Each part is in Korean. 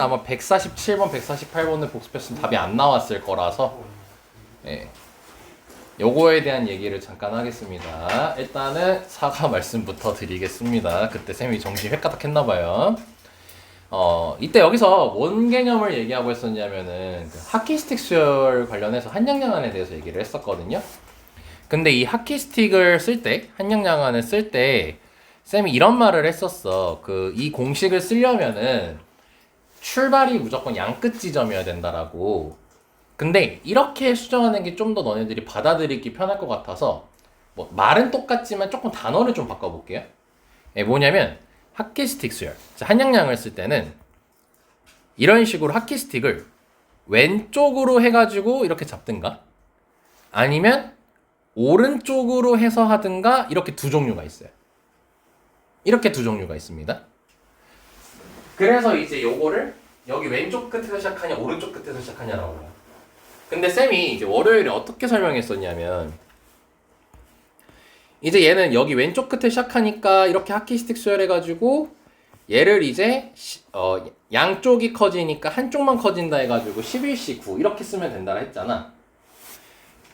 아마 147번, 148번을 복습했으면 답이 안 나왔을 거라서 요거에 대한 얘기를 잠깐 하겠습니다. 일단은 사과 말씀부터 드리겠습니다. 그때 쌤이 정신이 획가닥 했나봐요. 이때 여기서 뭔 개념을 얘기하고 있었냐면은 그 하키스틱 수열 관련해서 한양양안에 대해서 얘기를 했었거든요. 근데 이 하키스틱을 쓸 때, 한양양안을 쓸 때 쌤이 이런 말을 했었어. 이 공식을 쓰려면은 출발이 무조건 양끝 지점이어야 된다라고. 근데 이렇게 수정하는 게 좀 더 너네들이 받아들이기 편할 것 같아서 뭐 말은 똑같지만 조금 단어를 좀 바꿔볼게요. 뭐냐면 하키스틱 수열, 한양양을 쓸 때는 이런 식으로 하키스틱을 왼쪽으로 해가지고 이렇게 잡든가 아니면 오른쪽으로 해서 하든가 이렇게 두 종류가 있어요. 이렇게 두 종류가 있습니다. 그래서 이제 요거를 여기 왼쪽 끝에서 시작하냐 오른쪽 끝에서 시작하냐라고 해요. 근데 쌤이 이제 월요일에 어떻게 설명했었냐면 이제 얘는 여기 왼쪽 끝에 시작하니까 이렇게 하키스틱 수열해가지고 얘를 이제 양쪽이 커지니까 한쪽만 커진다 해가지고 11시 9 이렇게 쓰면 된다 했잖아.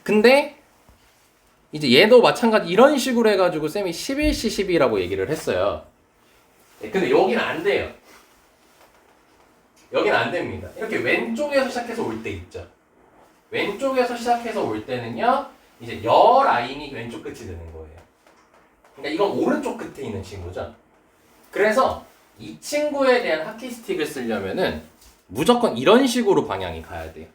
근데 이제 얘도 마찬가지 이런 식으로 해가지고 쌤이 11시 12라고 얘기를 했어요. 근데 여기는 안 돼요. 여기는 안 됩니다. 이렇게 왼쪽에서 시작해서 올 때 있죠. 왼쪽에서 시작해서 올 때는요, 이제 여 라인이 왼쪽 끝이 되는 거예요. 그러니까 이건 오른쪽 끝에 있는 친구죠. 그래서 이 친구에 대한 하키스틱을 쓰려면은 무조건 이런 식으로 방향이 가야 돼요.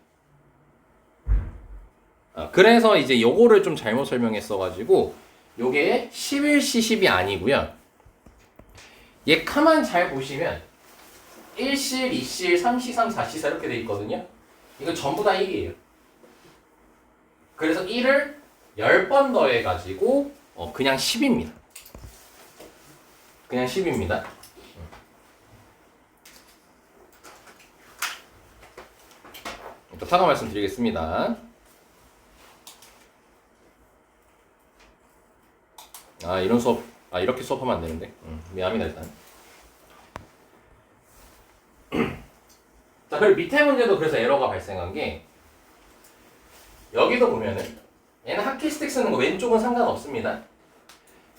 그래서 이제 요거를 좀 잘못 설명했어가지고 요게 11시 10이 아니고요. 얘 카만 잘 보시면 1실, 2실, 3시, 3, 4시, 4 이렇게 돼 있거든요. 이거 전부 다 1이에요. 그래서 1을 10번 더해가지고 그냥 10입니다. 그냥 10입니다. 또 사과 말씀드리겠습니다. 이런 수업, 이렇게 수업하면 안 되는데. 미안합니다, 일단. 자, 그리고 밑에 문제도 그래서 에러가 발생한 게 여기도 보면은 얘는 하키스틱 쓰는 거 왼쪽은 상관없습니다.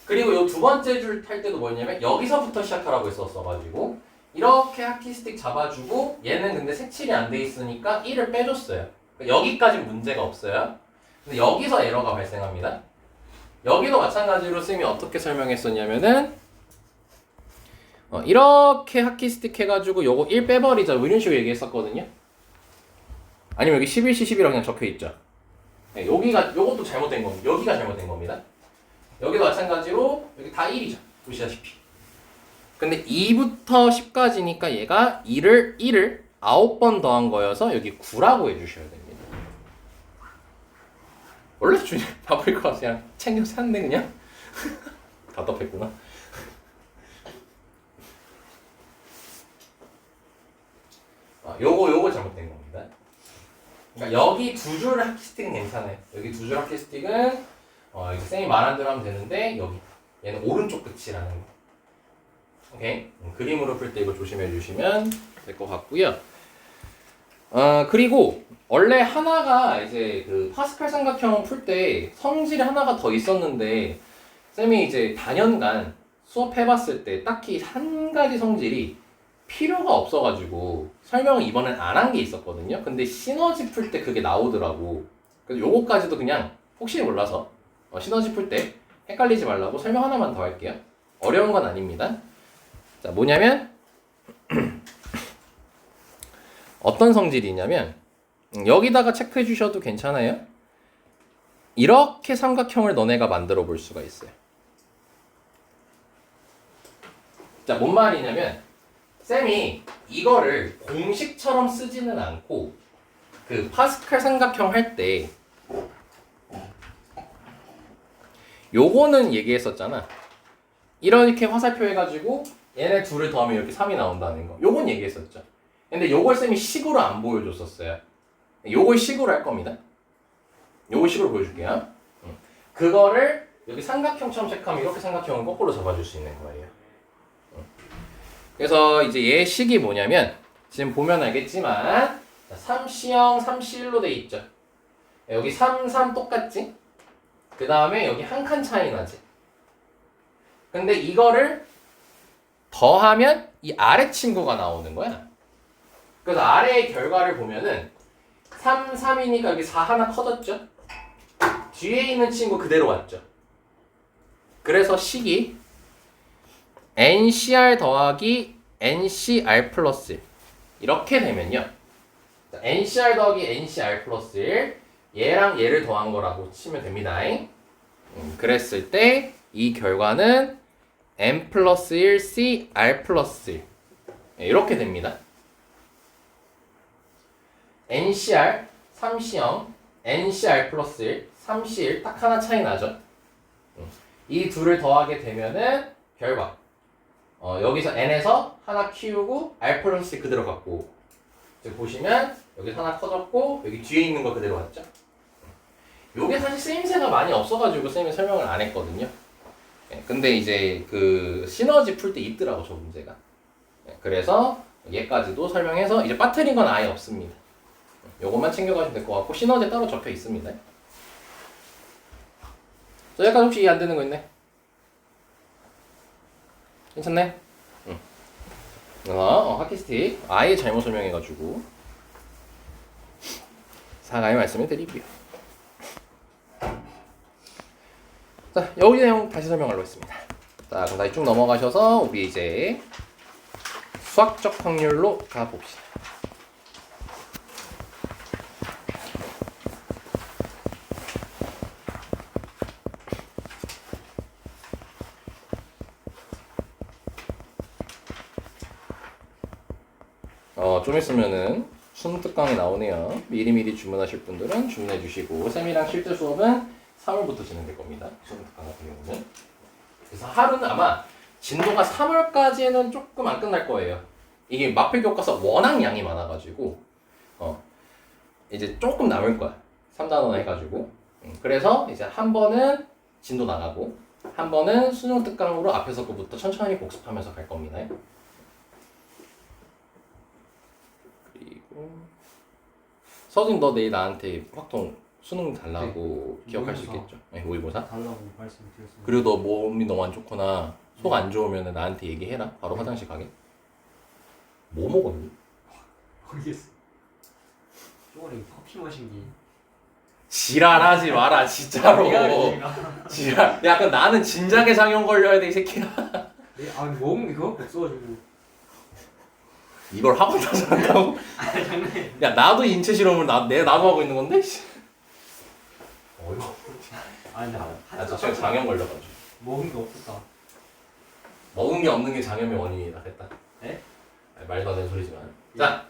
그리고 요 두 번째 줄 탈 때도 뭐였냐면 여기서부터 시작하라고 했었어가지고 이렇게 하키스틱 잡아주고 얘는 근데 색칠이 안 돼 있으니까 1을 빼줬어요. 그러니까 여기까지는 문제가 없어요. 근데 여기서 에러가 발생합니다. 여기도 마찬가지로 쌤이 어떻게 설명했었냐면은 이렇게 하키스틱 해가지고 요거 1 빼버리자 이런 식으로 얘기했었거든요. 아니면 여기 11시 11이라고 그냥 적혀있죠. 요것도 잘못된 겁니다. 여기가 잘못된 겁니다. 여기도 마찬가지로 여기 다 1이죠. 보시다시피. 근데 2부터 10까지니까 얘가 1을 9번 더한 거여서 여기 9라고 해주셔야 됩니다. 원래 준이 바쁠 것 같아. 그냥 챙겨서 샀네 그냥. 답답했구나. 요거 잘못된 겁니다. 그러니까 여기 두 줄 하키스틱은 괜찮아요. 여기 두 줄 하키스틱은 이제 쌤이 말한 대로 하면 되는데 여기 얘는 오른쪽 끝이라는 거. 오케이. 그림으로 풀 때 이거 조심해 주시면 될 것 같고요. 그리고 원래 하나가 이제 그 파스칼 삼각형 풀 때 성질이 하나가 더 있었는데 쌤이 이제 단연간 수업해봤을 때 딱히 한 가지 성질이 필요가 없어가지고 설명을 이번엔 안 한 게 있었거든요. 근데 시너지 풀 때 그게 나오더라고. 그래서 요거까지도 그냥 혹시 몰라서 시너지 풀 때 헷갈리지 말라고 설명 하나만 더 할게요. 어려운 건 아닙니다. 자, 뭐냐면 어떤 성질이냐면 여기다가 체크해 주셔도 괜찮아요. 이렇게 삼각형을 너네가 만들어 볼 수가 있어요. 자, 뭔 말이냐면 쌤이 이거를 공식처럼 쓰지는 않고 그 파스칼 삼각형 할 때 요거는 얘기했었잖아. 이렇게 화살표 해가지고 얘네 둘을 더하면 이렇게 3이 나온다는 거. 요건 얘기했었죠. 근데 요걸 쌤이 식으로 안 보여줬었어요. 요걸 식으로 할 겁니다. 요걸 식으로 보여줄게요. 그거를 여기 삼각형처럼 체크하면 이렇게 삼각형을 거꾸로 잡아줄 수 있는 거예요. 그래서 이제 얘 식이 뭐냐면 지금 보면 알겠지만 3C0, 3C1로 돼 있죠. 여기 3, 3 똑같지? 그 다음에 여기 한 칸 차이 나지? 근데 이거를 더하면 이 아래 친구가 나오는 거야. 그래서 아래의 결과를 보면은 3, 3이니까 여기 4 하나 커졌죠? 뒤에 있는 친구 그대로 왔죠? 그래서 식이 NCR 더하기 NCR 플러스 1 이렇게 되면요. NCR 더하기 NCR 플러스 1 얘랑 얘를 더한 거라고 치면 됩니다. 그랬을 때 이 결과는 N 플러스 1 CR 플러스 1 이렇게 됩니다. NCR 3C0 NCR 플러스 1 3C1 딱 하나 차이 나죠. 이 둘을 더하게 되면은 결과 여기서 N에서 하나 키우고 R 플러스 그대로 갖고 지금 보시면 여기 하나 커졌고 여기 뒤에 있는 거 그대로 왔죠. 요게 사실 쓰임새가 많이 없어가지고 쌤이 설명을 안 했거든요. 근데 이제 그 시너지 풀 때 있더라고 저 문제가. 그래서 얘까지도 설명해서 이제 빠뜨린 건 아예 없습니다. 요것만 챙겨가시면 될 것 같고 시너지 따로 적혀 있습니다. 저 여기까지 혹시 이해 안 되는 거 있네? 괜찮네? 응. 하키스틱 아예 잘못 설명해가지고 사과의 말씀을 드리고요. 자, 여기 내용 다시 설명하려고 했습니다. 자, 그럼 다시 쭉 넘어가셔서 우리 이제 수학적 확률로 가봅시다. 좀 있으면은 수능 특강이 나오네요. 미리미리 주문하실 분들은 주문해 주시고 쌤이랑 실제 수업은 3월부터 진행될 겁니다. 수능 특강 같은 경우는. 그래서 하루는 아마 진도가 3월까지는 조금 안 끝날 거예요. 이게 마필 교과서 워낙 양이 많아가지고 이제 조금 남을 거야. 3단원 해가지고. 그래서 이제 한 번은 진도 나가고 한 번은 수능 특강으로 앞에서 거부터 천천히 복습하면서 갈 겁니다. 서진 너 내일 나한테 확통 수능 달라고 기억할 수 있겠죠? 네, 모의고사? 달라고 말씀드렸습니다. 그리고 너 몸이 너무 안 좋거나 속 안 좋으면 나한테 얘기해라. 바로 화장실 가게. 뭐 먹었니? 모르겠어. 쪼가리 커피 마신 게. 지랄하지 마라 진짜로. 미안해. 지랄. 약간 나는 진작에 장염 걸려야 돼 이 새끼야. 아니 먹은 게 그거밖에 없어가지고. 이걸 학원 가서 한다고? 아니 장난. 야 나도 인체 실험을 나도 하고 있는 건데. 어이구. 아니 나. 저 지금 장염 걸려가지고. 먹은 게 없었다. 먹은 게 없는 게 장염의 원인이다. 됐다. 에? 말도 안 되는 소리지만. 자,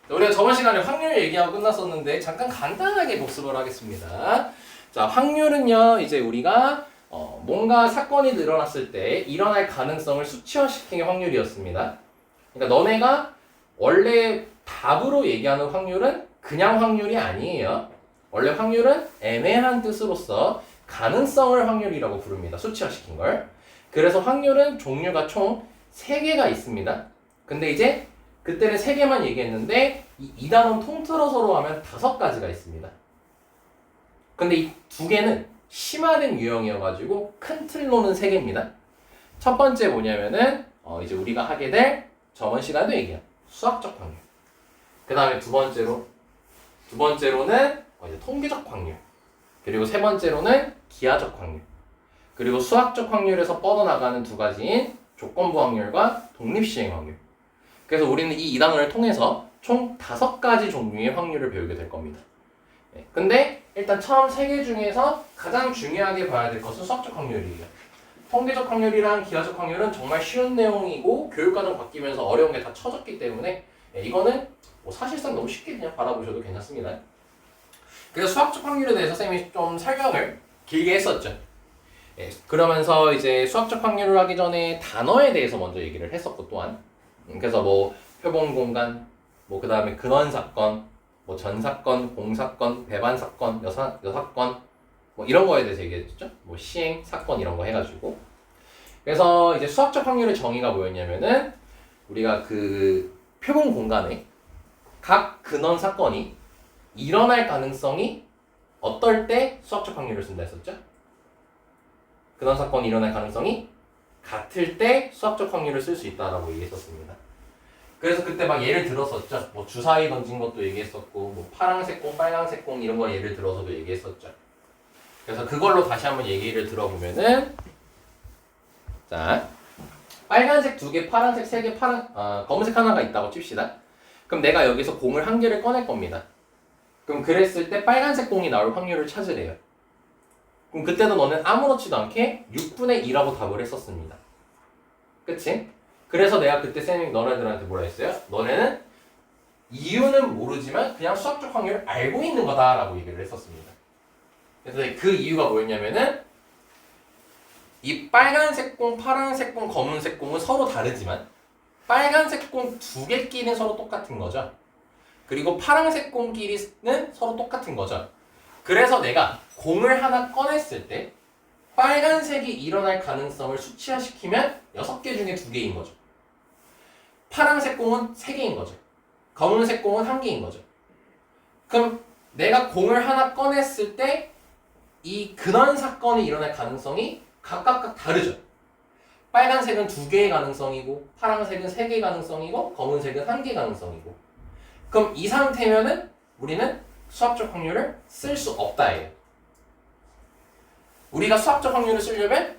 우리가 저번 시간에 확률 얘기하고 끝났었는데 잠깐 간단하게 복습을 하겠습니다. 자, 확률은요 이제 우리가 뭔가 사건이 일어났을 때 일어날 가능성을 수치화시키는 확률이었습니다. 그러니까 너네가 원래 답으로 얘기하는 확률은 그냥 확률이 아니에요. 원래 확률은 애매한 뜻으로서 가능성을 확률이라고 부릅니다. 수치화시킨 걸. 그래서 확률은 종류가 총 3개가 있습니다. 근데 이제 그때는 3개만 얘기했는데 이 단원 통틀어서로 하면 5가지가 있습니다. 근데 이 2개는 심화된 유형이어가지고 큰 틀로는 3개입니다. 첫 번째 뭐냐면은 이제 우리가 하게 될 저번 시간에도 얘기한 수학적 확률. 그 다음에 두 번째로는 이제 통계적 확률. 그리고 세 번째로는 기하적 확률. 그리고 수학적 확률에서 뻗어나가는 2가지인 조건부 확률과 독립시행 확률. 그래서 우리는 이 2단원을 통해서 총 5가지 종류의 확률을 배우게 될 겁니다. 네. 근데 일단 처음 3개 중에서 가장 중요하게 봐야 될 것은 수학적 확률이에요. 통계적 확률이랑 기하적 확률은 정말 쉬운 내용이고 교육과정 바뀌면서 어려운 게 다 쳐졌기 때문에 이거는 뭐 사실상 너무 쉽게 그냥 바라보셔도 괜찮습니다. 그래서 수학적 확률에 대해서 쌤이 좀 설명을 길게 했었죠. 그러면서 이제 수학적 확률을 하기 전에 단어에 대해서 먼저 얘기를 했었고 또한 그래서 뭐 표본 공간, 뭐 그 다음에 근원 사건, 뭐 전 사건, 공 사건, 배반 사건, 여사건 뭐 이런 거에 대해서 얘기했죠. 뭐 시행 사건 이런 거 해가지고 그래서 이제 수학적 확률의 정의가 뭐였냐면은 우리가 그 표본 공간에 각 근원 사건이 일어날 가능성이 어떨 때 수학적 확률을 쓴다 했었죠? 근원 사건이 일어날 가능성이 같을 때 수학적 확률을 쓸 수 있다라고 얘기했었습니다. 그래서 그때 막 예를 들었었죠. 뭐 주사위 던진 것도 얘기했었고, 뭐 파란색 공, 빨간색 공 이런 거 예를 들어서도 얘기했었죠. 그래서 그걸로 다시 한번 얘기를 들어보면은, 자, 빨간색 2개, 파란색 3개, 검은색 하나가 있다고 칩시다. 그럼 내가 여기서 공을 한 개를 꺼낼 겁니다. 그럼 그랬을 때 빨간색 공이 나올 확률을 찾으래요. 그럼 그때도 너는 아무렇지도 않게 6분의 2라고 답을 했었습니다. 그치? 그래서 내가 그때 쌤이 너네들한테 뭐라 했어요? 너네는 이유는 모르지만 그냥 수학적 확률을 알고 있는 거다라고 얘기를 했었습니다. 그래서 그 이유가 뭐였냐면은 이 빨간색 공, 파란색 공, 검은색 공은 서로 다르지만 빨간색 공 2개끼리는 서로 똑같은 거죠. 그리고 파란색 공끼리는 서로 똑같은 거죠. 그래서 내가 공을 하나 꺼냈을 때 빨간색이 일어날 가능성을 수치화시키면 6개 중에 2개인 거죠. 파란색 공은 3개인 거죠. 검은색 공은 1개인 거죠. 그럼 내가 공을 하나 꺼냈을 때 이 근원 사건이 일어날 가능성이 각각 다르죠. 빨간색은 2개의 가능성이고 파란색은 3개의 가능성이고 검은색은 1개의 가능성이고 그럼 이 상태면은 우리는 수학적 확률을 쓸 수 없다예요. 우리가 수학적 확률을 쓰려면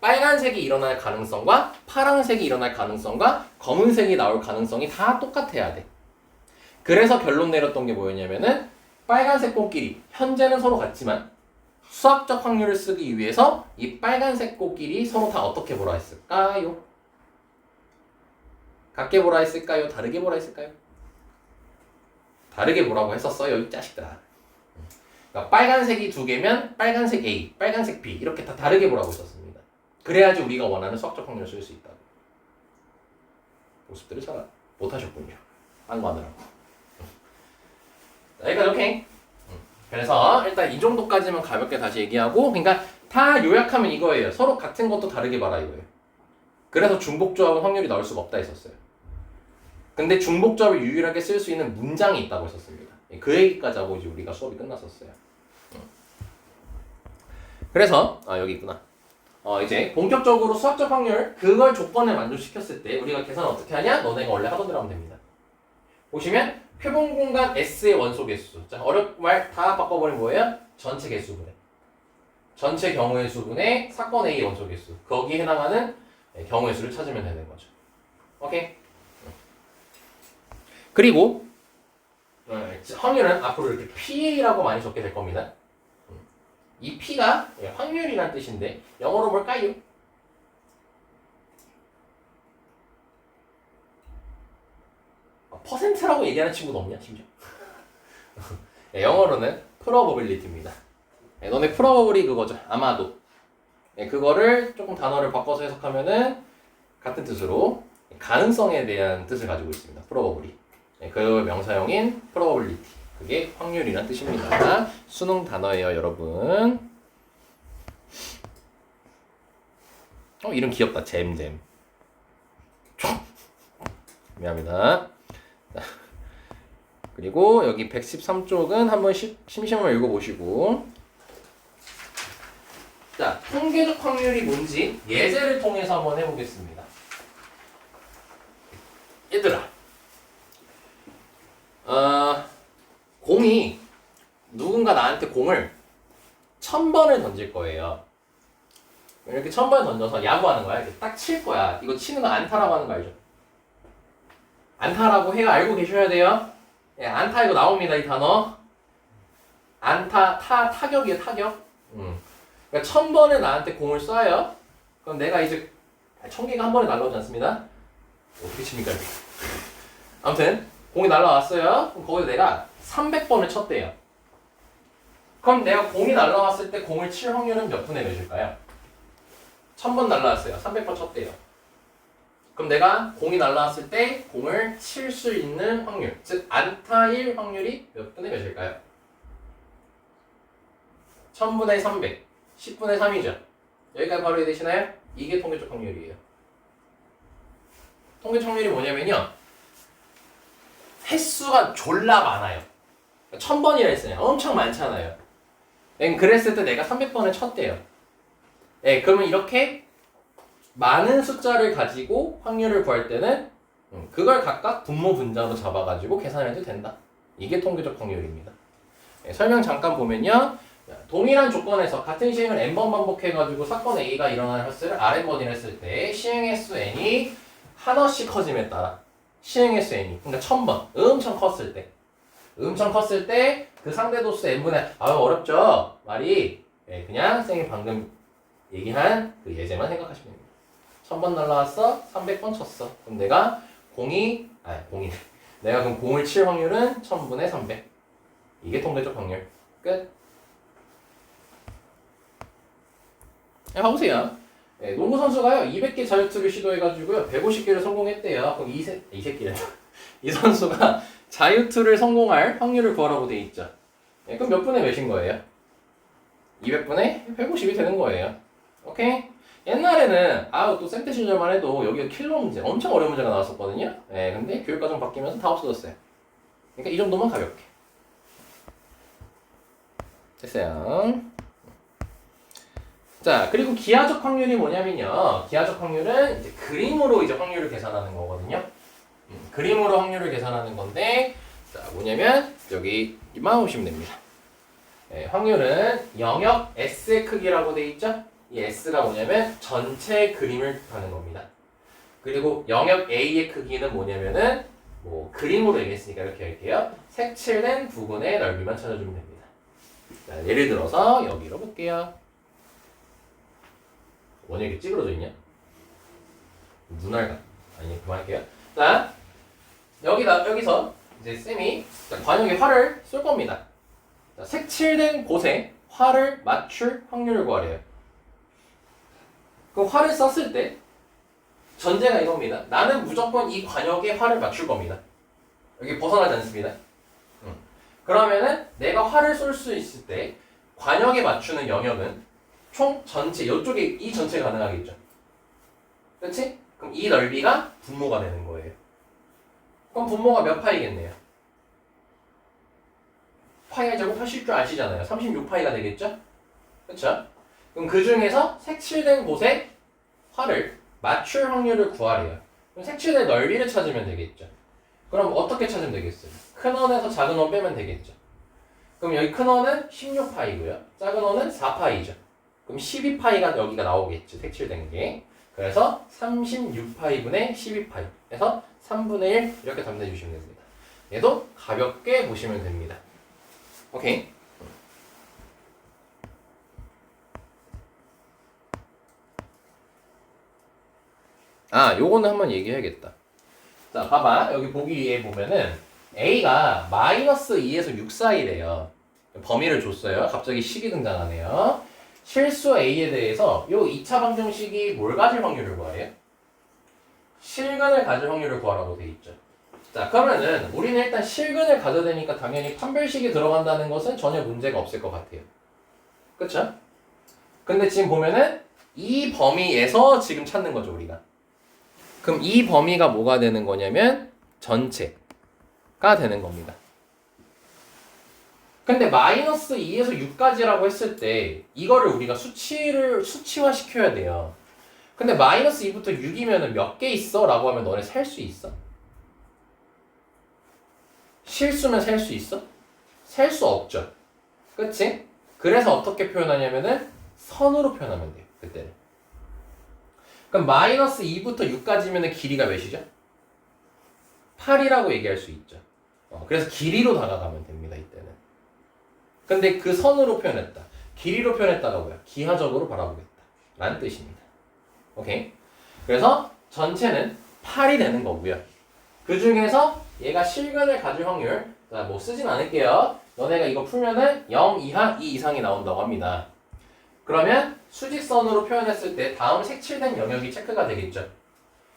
빨간색이 일어날 가능성과 파란색이 일어날 가능성과 검은색이 나올 가능성이 다 똑같아야 돼. 그래서 결론 내렸던 게 뭐였냐면은 빨간색 꽃끼리 현재는 서로 같지만 수학적 확률을 쓰기 위해서 이 빨간색 꽃끼리 서로 다 어떻게 보라 했을까요? 같게 보라 했을까요? 다르게 보라 했을까요? 다르게 보라고 했었어요, 이 자식들아. 그러니까 빨간색이 2개면 빨간색 A, 빨간색 B 이렇게 다 다르게 보라고 했었습니다. 그래야지 우리가 원하는 수학적 확률을 쓸 수 있다고. 모습들을 잘 못하셨군요. 딴 거 하느라고. 자, 여기까지 오케이. 그래서 일단 이 정도까지만 가볍게 다시 얘기하고 그러니까 다 요약하면 이거예요. 서로 같은 것도 다르게 봐라 이거예요. 그래서 중복조합은 확률이 나올 수가 없다 했었어요. 근데 중복조합을 유일하게 쓸 수 있는 문장이 있다고 했었습니다. 그 얘기까지 하고 이제 우리가 수업이 끝났었어요. 그래서 여기 있구나. 이제 본격적으로 수학적 확률 그걸 조건에 만족시켰을 때 우리가 계산을 어떻게 하냐? 너네가 원래 하던 대로 하면 됩니다. 보시면 표본 공간 S의 원소 개수. 자, 어렵고 말 다 바꿔버리면 뭐예요? 전체 개수분의 전체 경우의 수분의 사건 A의 원소 개수. 거기에 해당하는 경우의 수를 찾으면 되는 거죠. 오케이? 그리고 확률은 앞으로 이렇게 PA라고 많이 적게 될 겁니다. 이 P가 확률이란 뜻인데 영어로 뭘까요? 퍼센트라고 얘기하는 친구도 없냐 심지어? 영어로는 probability입니다. 너네 probably 그거죠. 아마도. 그거를 조금 단어를 바꿔서 해석하면은 같은 뜻으로 가능성에 대한 뜻을 가지고 있습니다. probably. 그 명사형인 probability. 그게 확률이란 뜻입니다. 수능 단어예요, 여러분. 이름 귀엽다. 잼잼. 미안합니다. 그리고 여기 113쪽은 한번 심심하면 읽어보시고 자, 통계적 확률이 뭔지 예제를 통해서 한번 해보겠습니다. 얘들아 공이 누군가 나한테 공을 1000번을 던질 거예요. 이렇게 1000번 던져서 야구하는 거야. 이렇게 딱 칠 거야. 이거 치는 거 안타라고 하는 거 알죠? 안타라고 해요. 알고 계셔야 돼요. 예, 안타 이거 나옵니다. 이 단어. 안타, 타격이에요. 타격. 그러니까 1000번을 나한테 공을 쏴요. 그럼 내가 이제 1000개가 한 번에 날라오지 않습니다. 어떻게 칩니까? 이렇게. 아무튼 공이 날라왔어요. 그럼 거기서 내가 300번을 쳤대요. 그럼 내가 공이 날라왔을 때 공을 칠 확률은 몇 분의 몇일까요? 1000번 날라왔어요. 300번 쳤대요. 그럼 내가 공이 날라왔을 때 공을 칠 수 있는 확률, 즉 안타일 확률이 몇 분의 몇일까요? 1000분의 300, 10분의 3이죠. 여기까지 바로 이해되시나요? 이게 통계적 확률이에요. 통계적 확률이 뭐냐면요. 횟수가 졸라 많아요. 1000번이라 했어요. 엄청 많잖아요. 그랬을 때 내가 300번을 쳤대요. 그러면 이렇게 많은 숫자를 가지고 확률을 구할 때는 그걸 각각 분모 분자로 잡아가지고 계산해도 된다. 이게 통계적 확률입니다. 설명 잠깐 보면요. 동일한 조건에서 같은 시행을 n번 반복해가지고 사건 A가 일어나는 횟수를 Rn번이라 했을 때 시행 횟수 n이 하나씩 커짐에 따라 시행 횟수 n이 그러니까 1000번 엄청 컸을 때 그 상대 도수 n분의 어렵죠? 말이 그냥 쌤이 방금 얘기한 그 예제만 생각하시면 됩니다. 1000번 날라왔어? 300번 쳤어. 그럼 내가 내가 그럼 0을 칠 확률은 1000분의 300. 이게 통계적 확률. 끝. 봐보세요. 농구 선수가요 200개 자유투를 시도해가지고요 150개를 성공했대요. 그럼 이 선수가 자유투를 성공할 확률을 구하라고 돼 있죠. 그럼 몇 분의 몇인 거예요? 200분의 150이 되는 거예요. 오케이? 옛날에는 또 쌤때 시절만 해도 여기가 킬러 문제 엄청 어려운 문제가 나왔었거든요. 근데 교육과정 바뀌면서 다 없어졌어요. 그러니까 이 정도만 가볍게. 됐어요. 자, 그리고 기하적 확률이 뭐냐면요. 기하적 확률은 이제 그림으로 이제 확률을 계산하는 거거든요. 그림으로 확률을 계산하는 건데, 자, 뭐냐면, 여기 이만 보시면 됩니다. 확률은 영역 S의 크기라고 돼 있죠? 이 S가 뭐냐면, 전체 그림을 하는 겁니다. 그리고 영역 A의 크기는 뭐냐면은, 그림으로 얘기했으니까 이렇게 할게요. 색칠된 부분의 넓이만 찾아주면 됩니다. 자, 예를 들어서, 여기로 볼게요. 원이 이렇게 찌그러져 있냐? 눈알 아니 그만할게요. 자 여기서 이제 쌤이 관역에 활을 쏠 겁니다. 자, 색칠된 곳에 활을 맞출 확률을 구하래요. 그럼 활을 쐈을 때 전제가 이겁니다. 나는 무조건 이 관역에 활을 맞출 겁니다. 여기 벗어나지 않습니다. 그러면은 내가 활을 쏠 수 있을 때 관역에 맞추는 영역은 총 전체, 이쪽에 이 전체가 가능하겠죠. 그렇지? 그럼 이 넓이가 분모가 되는 거예요. 그럼 분모가 몇 파이겠네요? 파이의 제곱 하실 줄 아시잖아요. 36파이가 되겠죠? 그렇죠? 그럼 그 중에서 색칠된 곳에 활을 맞출 확률을 구하래요. 그럼 색칠된 넓이를 찾으면 되겠죠. 그럼 어떻게 찾으면 되겠어요? 큰 원에서 작은 원 빼면 되겠죠. 그럼 여기 큰 원은 16파이고요. 작은 원은 4파이죠. 그럼 12파이가 여기가 나오겠죠. 색칠된 게. 그래서 36파이분의 12파이. 그래서 3분의 1 이렇게 답해 주시면 됩니다. 얘도 가볍게 보시면 됩니다. 오케이. 요거는 한번 얘기해야겠다. 자, 봐봐. 여기 보기 위해 보면은 A가 마이너스 2에서 6 사이래요. 범위를 줬어요. 갑자기 식이 등장하네요. 실수 A에 대해서 요 2차 방정식이 뭘 가질 확률을 구하래요? 실근을 가질 확률을 구하라고 돼 있죠. 자, 그러면은 우리는 일단 실근을 가져야 되니까 당연히 판별식이 들어간다는 것은 전혀 문제가 없을 것 같아요. 그쵸? 근데 지금 보면은 이 범위에서 지금 찾는 거죠, 우리가. 그럼 이 범위가 뭐가 되는 거냐면 전체가 되는 겁니다. 근데 마이너스 2에서 6까지라고 했을 때 이거를 우리가 수치화 시켜야 돼요. 근데 마이너스 2부터 6이면 몇 개 있어? 라고 하면 너네 셀 수 있어? 실수면 셀 수 있어? 셀 수 없죠. 그치? 그래서 어떻게 표현하냐면은 선으로 표현하면 돼요. 그때는. 그럼 마이너스 2부터 6까지면 길이가 몇이죠? 8이라고 얘기할 수 있죠. 그래서 길이로 다가가면 됩니다. 이때는. 근데 그 선으로 표현했다. 길이로 표현했다가 뭐야? 기하적으로 바라보겠다. 라는 뜻입니다. 오케이? 그래서 전체는 8이 되는 거고요. 그 중에서 얘가 실근을 가질 확률, 자, 뭐 쓰진 않을게요. 너네가 이거 풀면은 0 이하 2 이상이 나온다고 합니다. 그러면 수직선으로 표현했을 때 다음 색칠된 영역이 체크가 되겠죠.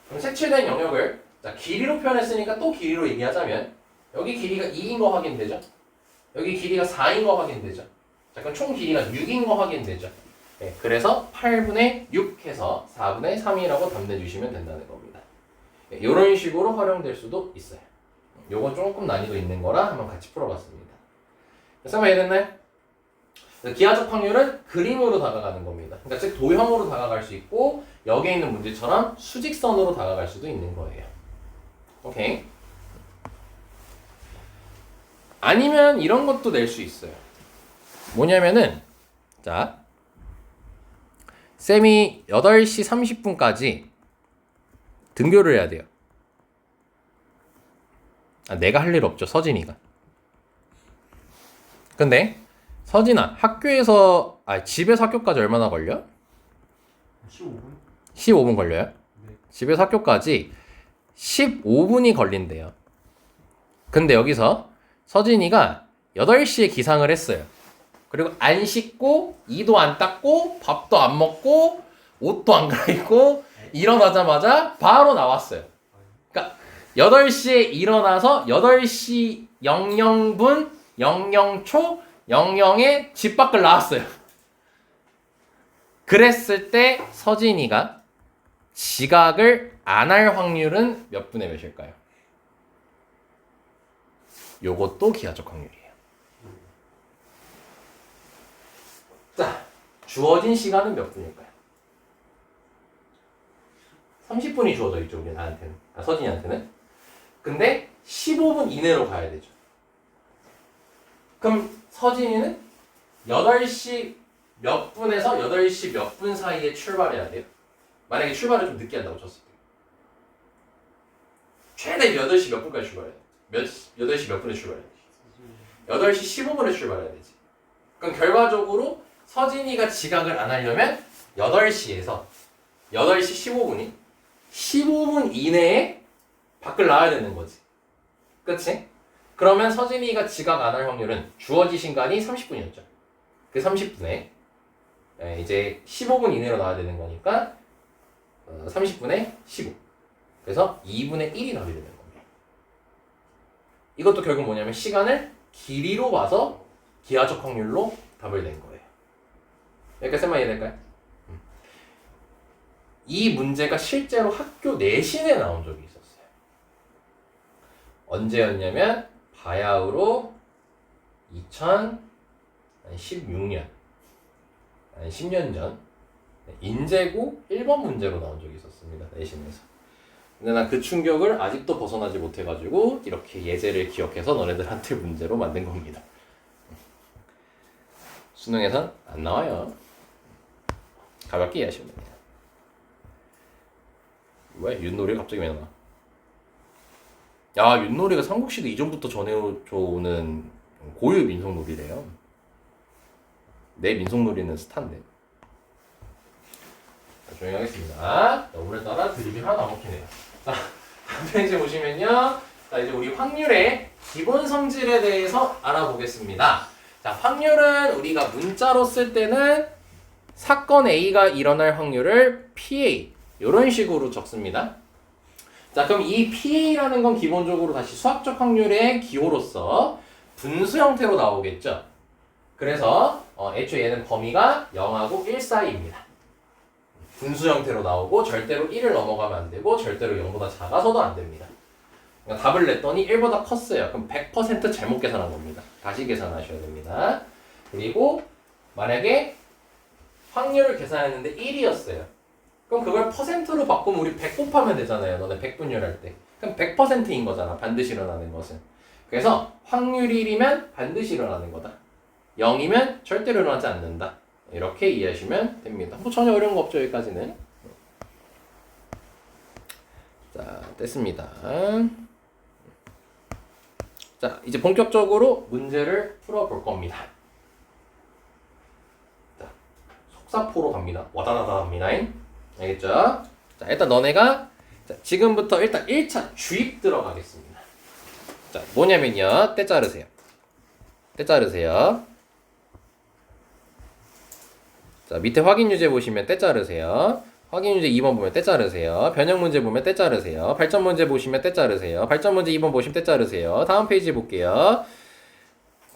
그럼 색칠된 영역을 자, 길이로 표현했으니까 또 길이로 얘기하자면 여기 길이가 2인 거 확인되죠? 여기 길이가 4인 거 확인되죠? 자, 그럼 총 길이가 6인 거 확인되죠? 네, 그래서 8분의 6 해서 4분의 3이라고 답내주시면 된다는 겁니다. 네, 이런 식으로 활용될 수도 있어요. 요건 조금 난이도 있는 거라 한번 같이 풀어봤습니다. 설마 이해됐나요? 기하적 확률은 그림으로 다가가는 겁니다. 그러니까 즉 도형으로 다가갈 수 있고 여기에 있는 문제처럼 수직선으로 다가갈 수도 있는 거예요. 오케이. 아니면 이런 것도 낼 수 있어요. 뭐냐면은 자 쌤이 8시 30분까지 등교를 해야 돼요. 내가 할 일 없죠. 서진이가. 근데 서진아 학교에서 집에서 학교까지 얼마나 걸려? 15분? 15분 걸려요? 네. 집에서 학교까지 15분이 걸린대요. 근데 여기서 서진이가 8시에 기상을 했어요. 그리고 안 씻고 이도 안 닦고 밥도 안 먹고 옷도 안 갈아입고 일어나자마자 바로 나왔어요. 그러니까 8시에 일어나서 8시 00분 00초 00에 집 밖을 나왔어요. 그랬을 때 서진이가 지각을 안 할 확률은 몇 분의 몇일까요? 요것도 기하적 확률이에요. 자, 주어진 시간은 몇 분일까요? 30분이 주어져 있죠, 우리 나한테는. 서진이한테는. 근데 15분 이내로 가야 되죠. 그럼 서진이는 8시 몇 분에서 8시 몇 분 사이에 출발해야 돼요? 만약에 출발을 좀 늦게 한다고 쳤을 때. 최대 8시 몇 분까지 출발해야 돼? 8시 몇 분에 출발해야 돼? 8시 15분에 출발해야 되지. 그럼 결과적으로 서진이가 지각을 안 하려면 8시에서 8시 15분이 15분 이내에 밖을 나와야 되는 거지. 그치? 그러면 서진이가 지각 안 할 확률은 주어진 시간이 30분이었죠. 그 30분에 이제 15분 이내로 나와야 되는 거니까 30분에 15. 그래서 2분의 1이 나오게 되는 겁니다. 이것도 결국 뭐냐면 시간을 길이로 봐서 기하적 확률로 답을 낸 거예요. 여기까지만 이해될까요? 이 문제가 실제로 학교 내신에 나온 적이 있었어요. 언제였냐면 바야흐로 2016년, 10년 전 인제고 1번 문제로 나온 적이 있었습니다. 내신에서. 근데 난 그 충격을 아직도 벗어나지 못해가지고 이렇게 예제를 기억해서 너네들한테 문제로 만든 겁니다. 수능에선 안 나와요. 가볍게 이해하시면 됩니다. 왜? 윷놀이가 갑자기 왜 나와? 야, 윷놀이가 삼국시대 이전부터 전해져오는 고유 민속놀이래요. 내 민속놀이는 스타인데. 자, 조용히 하겠습니다. 자, 오늘따라 드립이 하나도 안 먹히네요. 자, 다음 페이지 보시면요. 자, 이제 우리 확률의 기본 성질에 대해서 알아보겠습니다. 자, 확률은 우리가 문자로 쓸 때는 사건 A가 일어날 확률을 PA 이런 식으로 적습니다. 자, 그럼 이 PA라는 건 기본적으로 다시 수학적 확률의 기호로서 분수 형태로 나오겠죠. 그래서 애초에 얘는 범위가 0하고 1 사이입니다. 분수 형태로 나오고 절대로 1을 넘어가면 안 되고 절대로 0보다 작아서도 안 됩니다. 그러니까 답을 냈더니 1보다 컸어요. 그럼 100% 잘못 계산한 겁니다. 다시 계산하셔야 됩니다. 그리고 만약에 확률을 계산했는데 1이었어요. 그럼 그걸 퍼센트로 바꾸면 우리 100 곱하면 되잖아요. 너네 100분율 할 때. 그럼 100%인 거잖아. 반드시 일어나는 것은. 그래서 확률이 1이면 반드시 일어나는 거다. 0이면 절대로 일어나지 않는다. 이렇게 이해하시면 됩니다. 뭐 전혀 어려운 거 없죠. 여기까지는. 자, 됐습니다. 자, 이제 본격적으로 문제를 풀어볼 겁니다. 자, 속사포로 갑니다. 와다다다 합니다. 알겠죠? 자, 일단 너네가 자, 지금부터 일단 1차 주입 들어가겠습니다. 자, 뭐냐면요. 때 자르세요. 때 자르세요. 자, 밑에 확인 유제 보시면 때 자르세요. 확인 유제 2번 보면 때 자르세요. 변형 문제 보면 때 자르세요. 발전 문제 보시면 때 자르세요. 발전 문제 2번 보시면 때 자르세요. 다음 페이지 볼게요.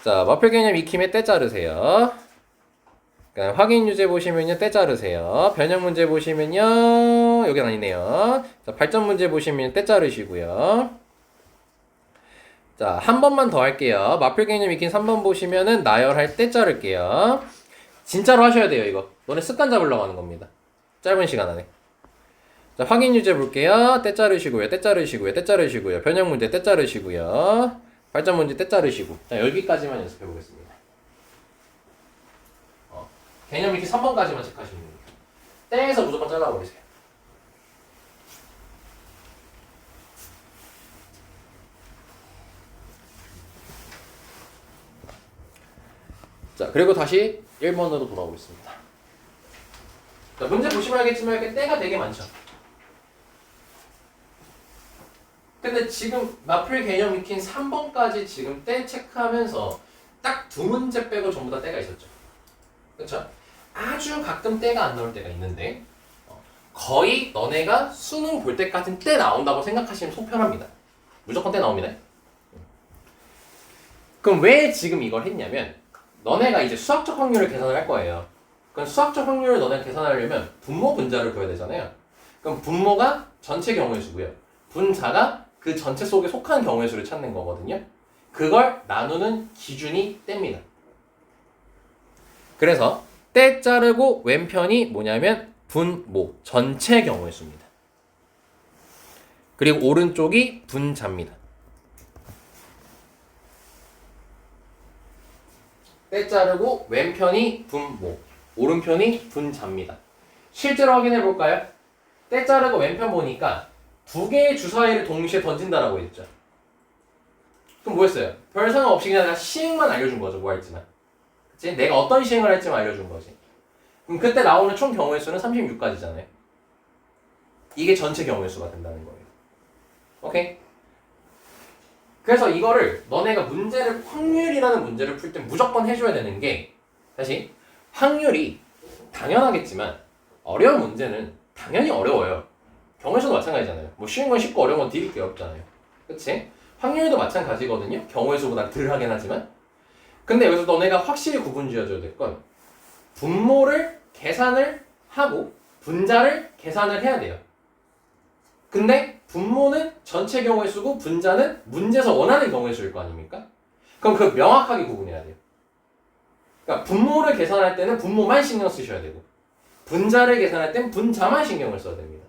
자, 마표 개념 익힘에 때 자르세요. 확인 유제 보시면요 때 자르세요. 변형 문제 보시면요 여긴 아니네요. 자, 발전 문제 보시면 때 자르시고요. 자, 한 번만 더 할게요. 마필 개념 익힌 3번 보시면은 나열할 때 자를게요. 진짜로 하셔야 돼요, 이거. 너네 습관 잡으려고 하는 겁니다. 짧은 시간 안에. 자, 확인 유제 볼게요. 때 자르시고요. 때 자르시고요. 때 자르시고요. 변형 문제 때 자르시고요. 발전 문제 때 자르시고. 자, 여기까지만 연습해 보겠습니다. 개념 익힌 3번까지만 체크하시면 됩니다. 때에서 무조건 잘라버리세요. 자, 그리고 다시 1번으로 돌아오겠습니다. 자, 문제 보시면 알겠지만 이렇게 때가 되게 많죠. 근데 지금 마필 개념 익힌 3번까지 지금 때 체크하면서 딱 두 문제 빼고 전부 다 때가 있었죠. 그렇죠? 아주 가끔 때가 안 나올 때가 있는데 거의 너네가 수능 볼 때까지는 때 나온다고 생각하시면 속 편합니다. 무조건 때 나옵니다. 그럼 왜 지금 이걸 했냐면 너네가 이제 수학적 확률을 계산을 할 거예요. 그럼 수학적 확률을 너네가 계산하려면 분모 분자를 구해야 되잖아요. 그럼 분모가 전체 경우의 수고요. 분자가 그 전체 속에 속한 경우의 수를 찾는 거거든요. 그걸 나누는 기준이 때입니다. 그래서 때 자르고 왼편이 뭐냐면 분모, 전체 경우의 수입니다. 그리고 오른쪽이 분자입니다. 때 자르고 왼편이 분모, 오른편이 분자입니다. 실제로 확인해 볼까요? 때 자르고 왼편 보니까 두 개의 주사위를 동시에 던진다라고 했죠. 그럼 뭐였어요? 별 상관 없이 그냥 시행만 알려준 거죠. 뭐 할지만. 그치? 내가 어떤 시행을 할지만 알려준 거지. 그럼 그때 나오는 총 경우의 수는 36가지잖아요. 이게 전체 경우의 수가 된다는 거예요. 오케이? 그래서 이거를 너네가 문제를 확률이라는 문제를 풀 때 무조건 해줘야 되는 게 다시 확률이 당연하겠지만 어려운 문제는 당연히 어려워요. 경우의 수도 마찬가지잖아요. 뭐 쉬운 건 쉽고 어려운 건 되게 어렵잖아요. 그치? 확률도 마찬가지거든요. 경우의 수보다 덜 하긴 하지만. 근데 여기서 너네가 확실히 구분 지어줘야 될 건 분모를 계산을 하고 분자를 계산을 해야 돼요. 근데 분모는 전체 경우의 수고 분자는 문제에서 원하는 경우의 수일 거 아닙니까? 그럼 그 명확하게 구분해야 돼요. 그러니까 분모를 계산할 때는 분모만 신경 쓰셔야 되고 분자를 계산할 때는 분자만 신경을 써야 됩니다.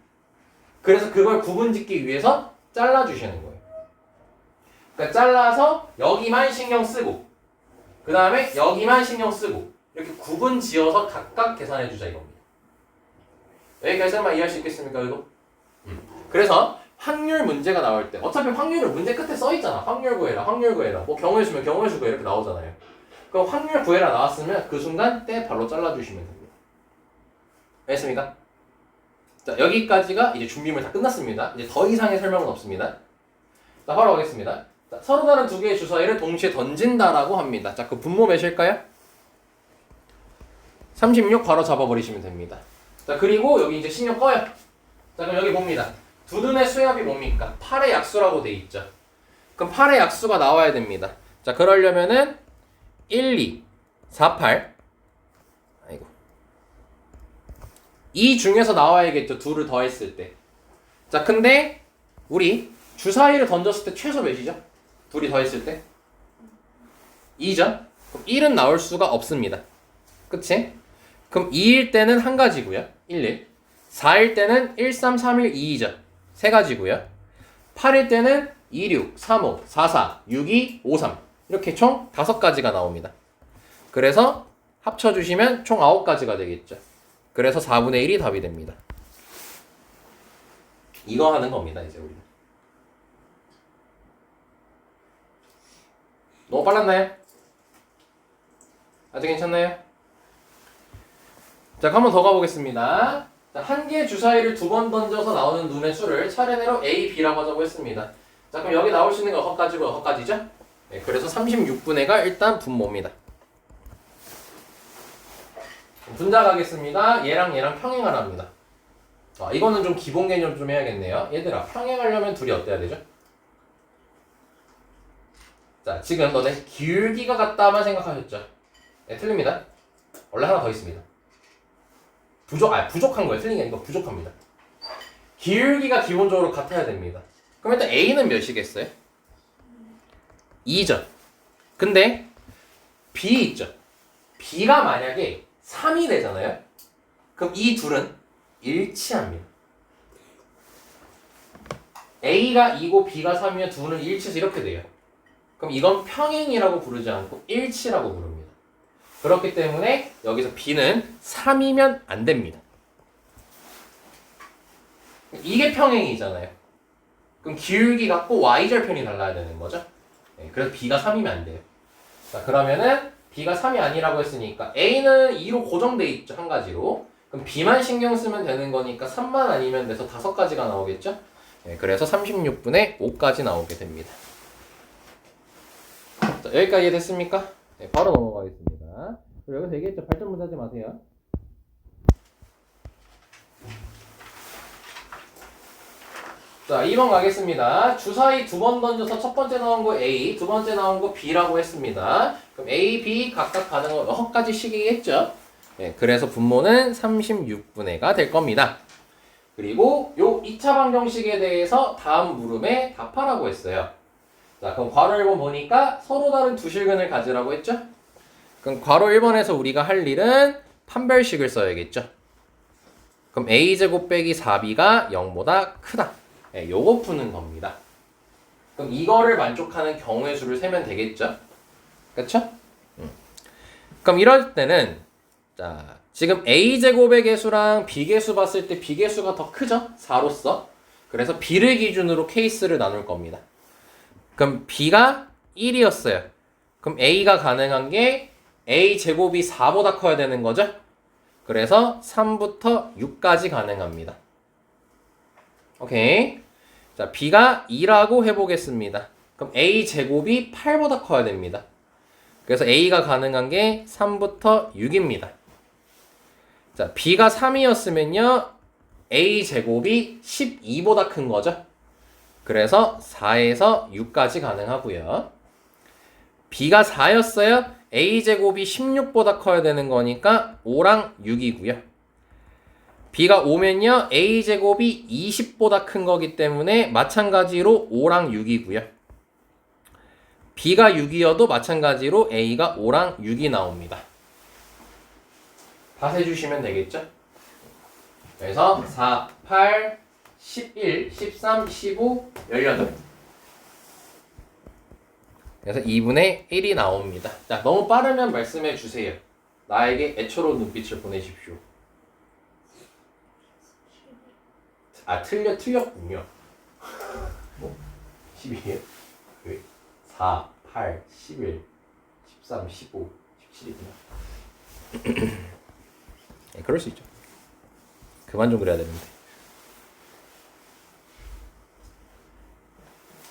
그래서 그걸 구분짓기 위해서 잘라주시는 거예요. 그러니까 잘라서 여기만 신경 쓰고 그 다음에 여기만 신경 쓰고 이렇게 구분 지어서 각각 계산해 주자 이겁니다. 여기까지만 이해할 수 있겠습니까? 이거? 그래서 확률 문제가 나올 때 어차피 확률은 문제 끝에 써 있잖아. 확률 구해라, 확률 구해라. 뭐 경우의 수면 경우의 수 구해 이렇게 나오잖아요. 그럼 확률 구해라 나왔으면 그 순간 때 발로 잘라주시면 됩니다. 알겠습니까? 자, 여기까지가 이제 준비물 다 끝났습니다. 이제 더 이상의 설명은 없습니다. 자, 바로 가겠습니다. 자, 서로 다른 두 개의 주사위를 동시에 던진다라고 합니다. 자, 그 분모 몇일까요? 36 바로 잡아버리시면 됩니다. 자, 그리고 여기 이제 신경 꺼요. 자, 그럼 여기 봅니다. 두 눈의 수압이 뭡니까? 8의 약수라고 돼 있죠. 그럼 8의 약수가 나와야 됩니다. 자, 그러려면은 1, 2, 4, 8 아이고 이 중에서 나와야겠죠. 둘을 더했을 때. 자, 근데 우리 주사위를 던졌을 때 최소 몇이죠? 둘이 더했을 때? 2죠? 그럼 1은 나올 수가 없습니다. 그치? 그럼 2일 때는 한 가지고요. 1, 1. 4일 때는 1, 3, 3, 1, 2죠. 세 가지고요. 8일 때는 2, 6, 3, 5, 4, 4, 6, 2, 5, 3 이렇게 총 5가지가 나옵니다. 그래서 합쳐주시면 총 9가지가 되겠죠. 그래서 4분의 1이 답이 됩니다. 이거 하는 겁니다. 이제 우리는. 너무 빨랐나요? 아직 괜찮나요? 자, 한 번 더 가보겠습니다. 자, 한 개의 주사위를 두 번 던져서 나오는 눈의 수를 차례대로 A, B라고 하자고 했습니다. 자, 그럼 여기 나올 수 있는 거 6가지고 6가지죠? 네, 그래서 36분의가 일단 분모입니다. 분자 가겠습니다. 얘랑 얘랑 평행을 합니다. 이거는 좀 기본 개념 좀 해야겠네요. 얘들아, 평행하려면 둘이 어때야 되죠? 자, 지금 너네 기울기가 같다만 생각하셨죠? 네, 틀립니다. 원래 하나 더 있습니다. 부족한 거예요. 틀린 게 아니고 부족합니다. 기울기가 기본적으로 같아야 됩니다. 그럼 일단 A는 몇이겠어요? 2죠. 근데 B 있죠. B가 만약에 3이 되잖아요. 그럼 이 둘은 일치합니다. A가 2고 B가 3이면 둘은 일치해서 이렇게 돼요. 그럼 이건 평행이라고 부르지 않고 일치라고 부릅니다. 그렇기 때문에 여기서 B는 3이면 안 됩니다. 이게 평행이잖아요. 그럼 기울기가 꼭 Y절편이 달라야 되는 거죠. 네, 그래서 B가 3이면 안 돼요. 자, 그러면은 B가 3이 아니라고 했으니까 A는 2로 고정돼 있죠. 한 가지로. 그럼 B만 신경 쓰면 되는 거니까 3만 아니면 돼서 5가지가 나오겠죠. 네, 그래서 36분의 5까지 나오게 됩니다. 자, 여기까지 이해됐습니까? 네, 바로 넘어가겠습니다. 그리고 여기서 얘기했죠. 발전문 하지 마세요. 자, 2번 가겠습니다. 주사위 2번 던져서 첫 번째 나온 거 A, 두 번째 나온 거 B라고 했습니다. 그럼 A, B 각각 가능한 6가지씩이겠죠. 네, 그래서 분모는 36분의가 될 겁니다. 그리고 요 2차 방정식에 대해서 다음 물음에 답하라고 했어요. 자, 그럼 괄호 1번 보니까 서로 다른 두 실근을 가지라고 했죠? 그럼 괄호 1번에서 우리가 할 일은 판별식을 써야겠죠? 그럼 a제곱 빼기 4b가 0보다 크다. 네, 요거 푸는 겁니다. 그럼 이거를 만족하는 경우의 수를 세면 되겠죠? 그쵸? 그럼 이럴 때는 자, 지금 a제곱의 개수랑 b개수 봤을 때 b개수가 더 크죠? 4로서. 그래서 b를 기준으로 케이스를 나눌 겁니다. 그럼 b가 1이었어요. 그럼 a가 가능한 게 a제곱이 4보다 커야 되는 거죠? 그래서 3부터 6까지 가능합니다. 오케이. 자, b가 2라고 해보겠습니다. 그럼 a제곱이 8보다 커야 됩니다. 그래서 a가 가능한 게 3부터 6입니다. 자, b가 3이었으면요 a제곱이 12보다 큰 거죠. 그래서 4에서 6까지 가능하고요. b가 4였어요. a제곱이 16보다 커야 되는 거니까 5랑 6이고요. b가 5면요 a제곱이 20보다 큰 거기 때문에 마찬가지로 5랑 6이고요. b가 6이어도 마찬가지로 a가 5랑 6이 나옵니다. 다 세주시면 되겠죠? 그래서 4, 8, 11, 13, 15, 18. 그래서 2분의 1이 나옵니다. 자, 너무 빠르면 말씀해 주세요. 나에게 애처로운 눈빛을 보내십시오. 아, 틀렸군요. 뭐? 12이에요? 4, 8, 11, 13, 15, 17이구나. 네, 그럴 수 있죠. 그만 좀 그래야 되는데.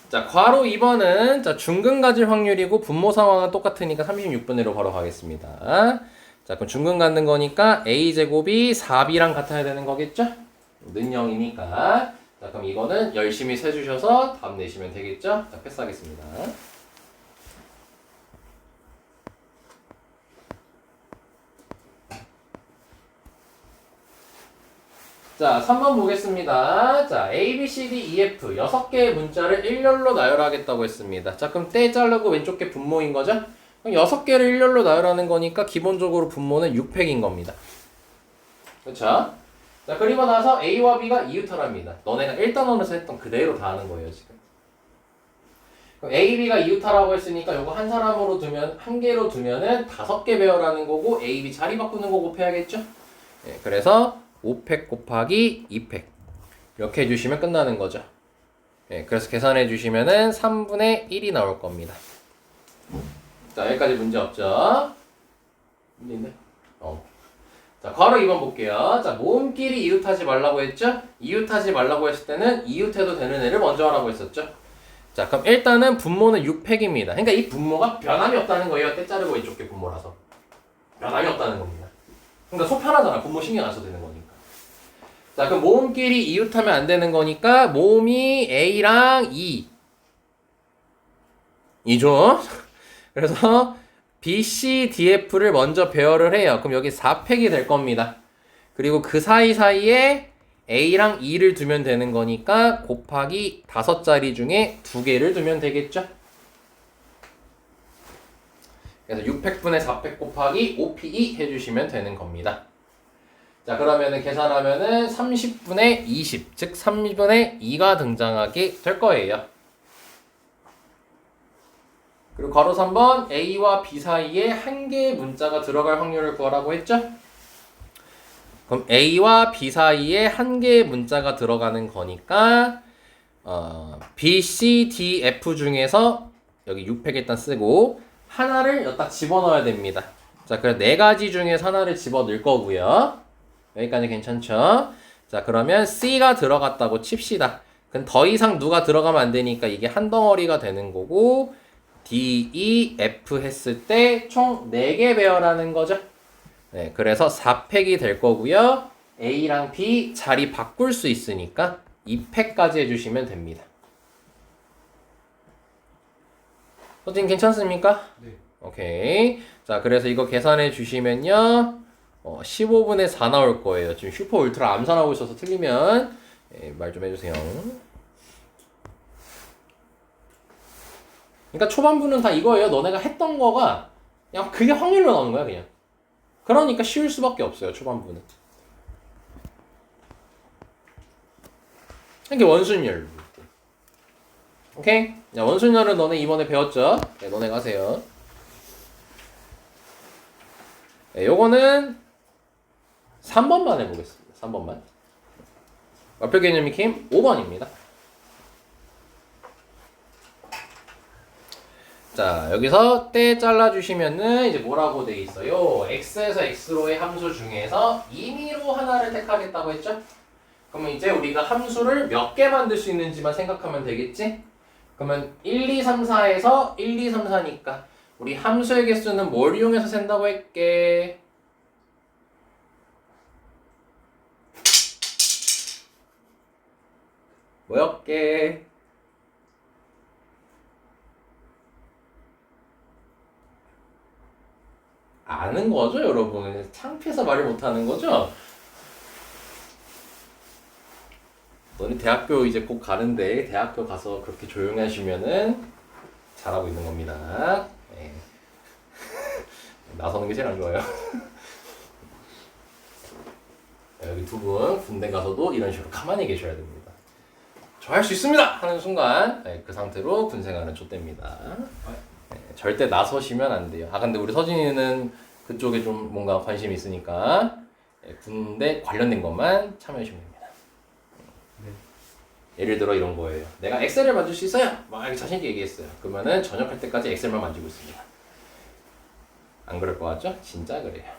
자, 괄호 2번은 자, 중근 가질 확률이고 분모 상황은 똑같으니까 36분의 1로 바로 가겠습니다. 자, 그럼 중근 갖는 거니까 a제곱이 4b랑 같아야 되는 거겠죠? 는 0이니까. 자, 그럼 이거는 열심히 세주셔서 답 내시면 되겠죠? 자, 패스하겠습니다. 자, 3번 보겠습니다. 자, A, B, C, D, E, F 6개의 문자를 일렬로 나열하겠다고 했습니다. 자, 그럼 떼 자르고 왼쪽 게 분모인 거죠? 그럼 6개를 일렬로 나열하는 거니까 기본적으로 분모는 6팩인 겁니다. 그쵸? 자, 그리고 나서 A와 B가 이유타랍니다. 너네가 1단원에서 했던 그대로 다 하는 거예요, 지금. 그럼 A, B가 이유타라고 했으니까 요거 한 사람으로 두면, 한 개로 두면은 5개 배열하는 거고 A, B 자리 바꾸는 거 곱해야겠죠? 네, 그래서 5팩 곱하기 2팩 이렇게 해주시면 끝나는 거죠. 네, 그래서 계산해 주시면은 3분의 1이 나올 겁니다. 자, 여기까지 문제 없죠? 문제 있네? 자, 괄호 2번 볼게요. 자, 모음끼리 이웃하지 말라고 했죠? 이웃하지 말라고 했을 때는 이웃해도 되는 애를 먼저 하라고 했었죠? 자, 그럼 일단은 분모는 6팩입니다. 그러니까 이 분모가 변함이 없다는 거예요. 떼 자르고 이쪽 게 분모라서. 변함이 없다는 겁니다. 그러니까 속 편하잖아. 분모 신경 안 써도 되는 거니까. 자, 그럼 모음끼리 이웃하면 안 되는 거니까 모음이 A랑 E 이죠. 그래서 B, C, D, F를 먼저 배열을 해요. 그럼 여기 4팩이 될 겁니다. 그리고 그 사이사이에 A랑 E를 두면 되는 거니까 곱하기 5자리 중에 2개를 두면 되겠죠. 그래서 600분의 400 곱하기 5PE 해주시면 되는 겁니다. 자, 그러면은 계산하면은 30분의 20, 즉 3분의 2가 등장하게 될 거예요. 그리고 괄호 3번 A와 B 사이에 한 개의 문자가 들어갈 확률을 구하라고 했죠? 그럼 A와 B 사이에 한 개의 문자가 들어가는 거니까 B, C, D, F 중에서 여기 600 일단 쓰고 하나를 여기다 집어넣어야 됩니다. 자, 그래서 네 가지 중에서 하나를 집어넣을 거고요. 여기까지 괜찮죠? 자, 그러면 C가 들어갔다고 칩시다. 그럼 더 이상 누가 들어가면 안 되니까 이게 한 덩어리가 되는 거고 D, E, F 했을 때 총 4개 배열하는 거죠. 네, 그래서 4팩이 될 거고요. A랑 B 자리 바꿀 수 있으니까 2팩까지 해주시면 됩니다. 선생님 괜찮습니까? 네. 오케이. 자, 그래서 이거 계산해 주시면요. 15분의 4 나올 거예요. 지금 슈퍼 울트라 암산하고 있어서 틀리면 말 좀 해주세요. 그러니까 초반부는 다 이거예요. 너네가 했던 거가 그냥 그게 확률로 나오는 거야 그냥. 그러니까 쉬울 수밖에 없어요 초반부는. 이게 원순열. 오케이? 자, 원순열은 너네 이번에 배웠죠? 네, 너네가 하세요. 네, 요거는 3번만 해보겠습니다. 3번만. 마표 개념 익힘 5번입니다. 자, 여기서 때 잘라주시면은 이제 뭐라고 돼 있어요? x에서 x로의 함수 중에서 임의로 하나를 택하겠다고 했죠? 그러면 이제 우리가 함수를 몇 개 만들 수 있는지만 생각하면 되겠지? 그러면 1, 2, 3, 4에서 1, 2, 3, 4니까 우리 함수의 개수는 뭘 이용해서 센다고 했게? 뭐였게? 아는 거죠, 여러분? 창피해서 말을 못하는 거죠? 너네 대학교 이제 곧 가는데 대학교 가서 그렇게 조용히 하시면은 잘하고 있는 겁니다. 네. 나서는 게 제일 안 좋아요. 여기 두 분 군대 가서도 이런 식으로 가만히 계셔야 됩니다. 저 할 수 있습니다! 하는 순간 그 상태로 군 생활은 좆됩니다. 절대 나서시면 안 돼요. 아, 근데 우리 서진이는 그쪽에 좀 뭔가 관심이 있으니까 군대 관련된 것만 참여하시면 됩니다. 예를 들어 이런 거예요. 내가 엑셀을 만들 수 있어요. 막 이렇게 자신 있게 얘기했어요. 그러면은 전역할 때까지 엑셀만 만지고 있습니다. 안 그럴 것 같죠? 진짜 그래요.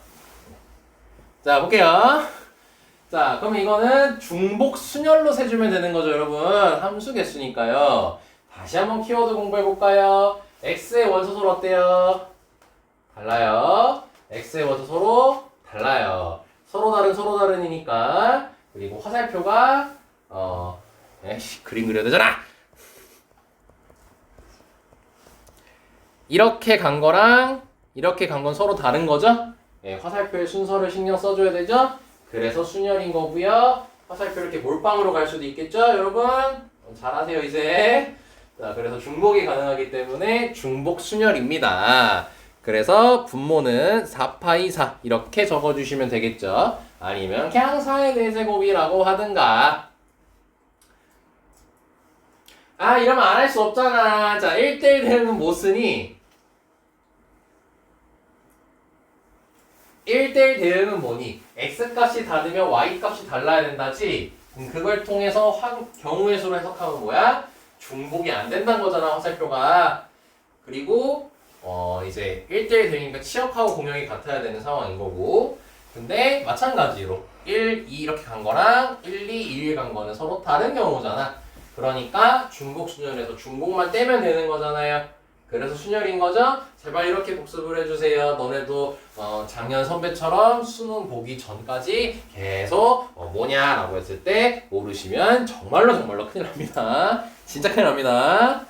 자, 볼게요. 자, 그럼 이거는 중복 순열로 세주면 되는 거죠, 여러분. 함수 개수니까요. 다시 한번 키워드 공부해 볼까요? x의 원소 서로 어때요? 달라요. x의 원소 서로 달라요. 서로 다른이니까. 그리고 화살표가 에이씨, 그림 그려야 되잖아. 이렇게 간 거랑 이렇게 간 건 서로 다른 거죠? 예, 화살표의 순서를 신경 써줘야 되죠? 그래서 순열인 거고요. 화살표 이렇게 몰빵으로 갈 수도 있겠죠, 여러분? 잘하세요 이제. 자, 그래서 중복이 가능하기 때문에 중복 순열입니다. 그래서 분모는 4파이 4 이렇게 적어주시면 되겠죠. 아니면 그냥 4의 4제곱이라고 하든가. 아, 이러면 안 할 수 없잖아. 자, 1대1 대응은 못 쓰니 1대1 대응은 뭐니? x값이 다르면 y값이 달라야 된다지. 그걸 통해서 경우의 수로 해석하면 뭐야? 중복이 안 된다는 거잖아, 화살표가. 그리고 이제 1대1 대응이니까 치역하고 공역이 같아야 되는 상황인 거고. 근데 마찬가지로 1, 2 이렇게 간 거랑 1, 2, 1 간 거는 서로 다른 경우잖아. 그러니까 중복 순열에서 중복만 떼면 되는 거잖아요. 그래서 순열인 거죠? 제발 이렇게 복습을 해주세요. 너네도 작년 선배처럼 수능 보기 전까지 계속 뭐냐라고 했을 때 모르시면 정말로 큰일 납니다. 진짜 큰일 납니다.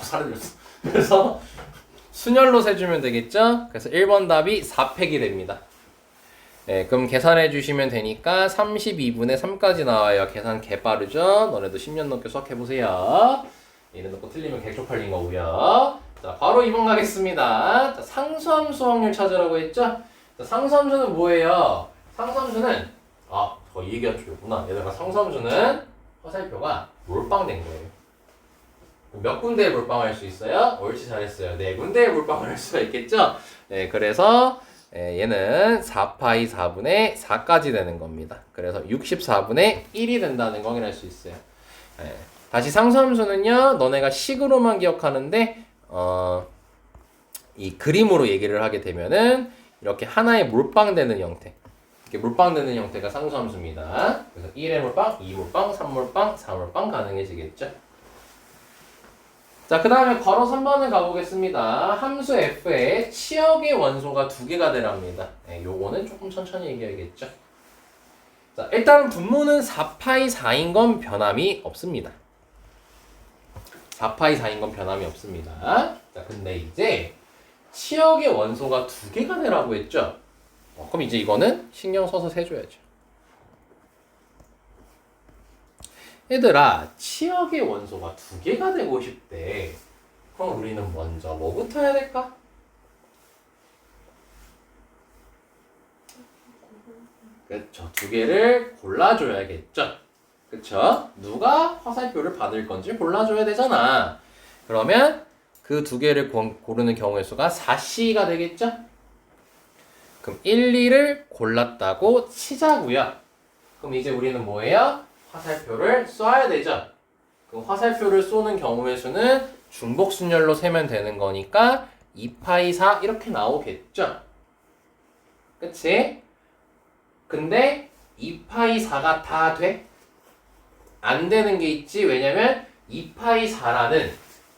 살이 들었어. 그래서 순열로 세주면 되겠죠? 그래서 1번 답이 4팩이 됩니다. 네, 그럼 계산해 주시면 되니까 32분의 3까지 나와요. 계산 개 빠르죠? 너네도 10년 넘게 수학해보세요. 얘는 넣고 틀리면 객쪽팔린 거고요. 자, 바로 2번 가겠습니다. 자, 상수함수 확률 찾으라고 했죠? 자, 상수함수는 뭐예요? 상수함수는 저 얘기가 중요구나. 얘들아, 상수함수는 화살표가 몰빵된 거예요. 몇 군데에 몰빵할 수 있어요? 옳지, 잘했어요. 네 군데에 몰빵을 할 수가 있겠죠? 네, 그래서 얘는 4파이 4분의 4까지 되는 겁니다. 그래서 64분의 1이 된다는 거 확인할 수 있어요. 네. 다시 상수함수는요, 너네가 식으로만 기억하는데 이 그림으로 얘기를 하게 되면은 이렇게 하나에 몰빵되는 형태, 이렇게 몰빵되는 형태가 상수함수입니다. 그래서 1의 몰빵, 2 몰빵, 3 몰빵, 4 몰빵 가능해지겠죠. 자, 그 다음에 괄호 3번을 가보겠습니다. 함수 f에 치역의 원소가 2개가 되랍니다. 네, 요거는 조금 천천히 얘기해야겠죠. 자, 일단 분모는 4파이 4인 건 변함이 없습니다. 4파이 4인 건 변함이 없습니다. 자, 근데 이제 치역의 원소가 2개가 되라고 했죠. 그럼 이제 이거는 신경 써서 세줘야죠. 얘들아, 치역의 원소가 2개가 되고 싶대. 그럼 우리는 먼저 뭐부터 해야 될까? 그쵸, 2개를 골라줘야겠죠. 그쵸? 누가 화살표를 받을 건지 골라줘야 되잖아. 그러면 그 2개를 고르는 경우의 수가 4C가 되겠죠? 그럼 1, 2를 골랐다고 치자고요. 그럼 이제 우리는 뭐예요? 화살표를 쏴야 되죠. 그럼 화살표를 쏘는 경우의 수는 중복순열로 세면 되는 거니까 2파이 4 이렇게 나오겠죠. 그치? 근데 2파이 4가 다 돼? 안 되는 게 있지. 왜냐면 2파이 4라는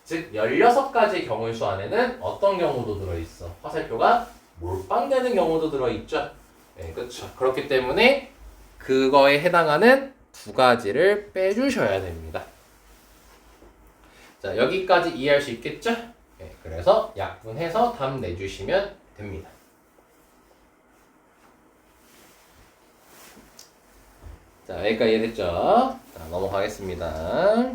즉 16가지의 경우의 수 안에는 어떤 경우도 들어있어? 화살표가 몰빵되는 경우도 들어있죠. 네, 그렇죠. 그렇기 때문에 그거에 해당하는 2가지를 빼주셔야 됩니다. 자, 여기까지 이해할 수 있겠죠? 네, 그래서 약분해서 답 내주시면 됩니다. 자, 여기까지 이해됐죠? 자, 넘어가겠습니다.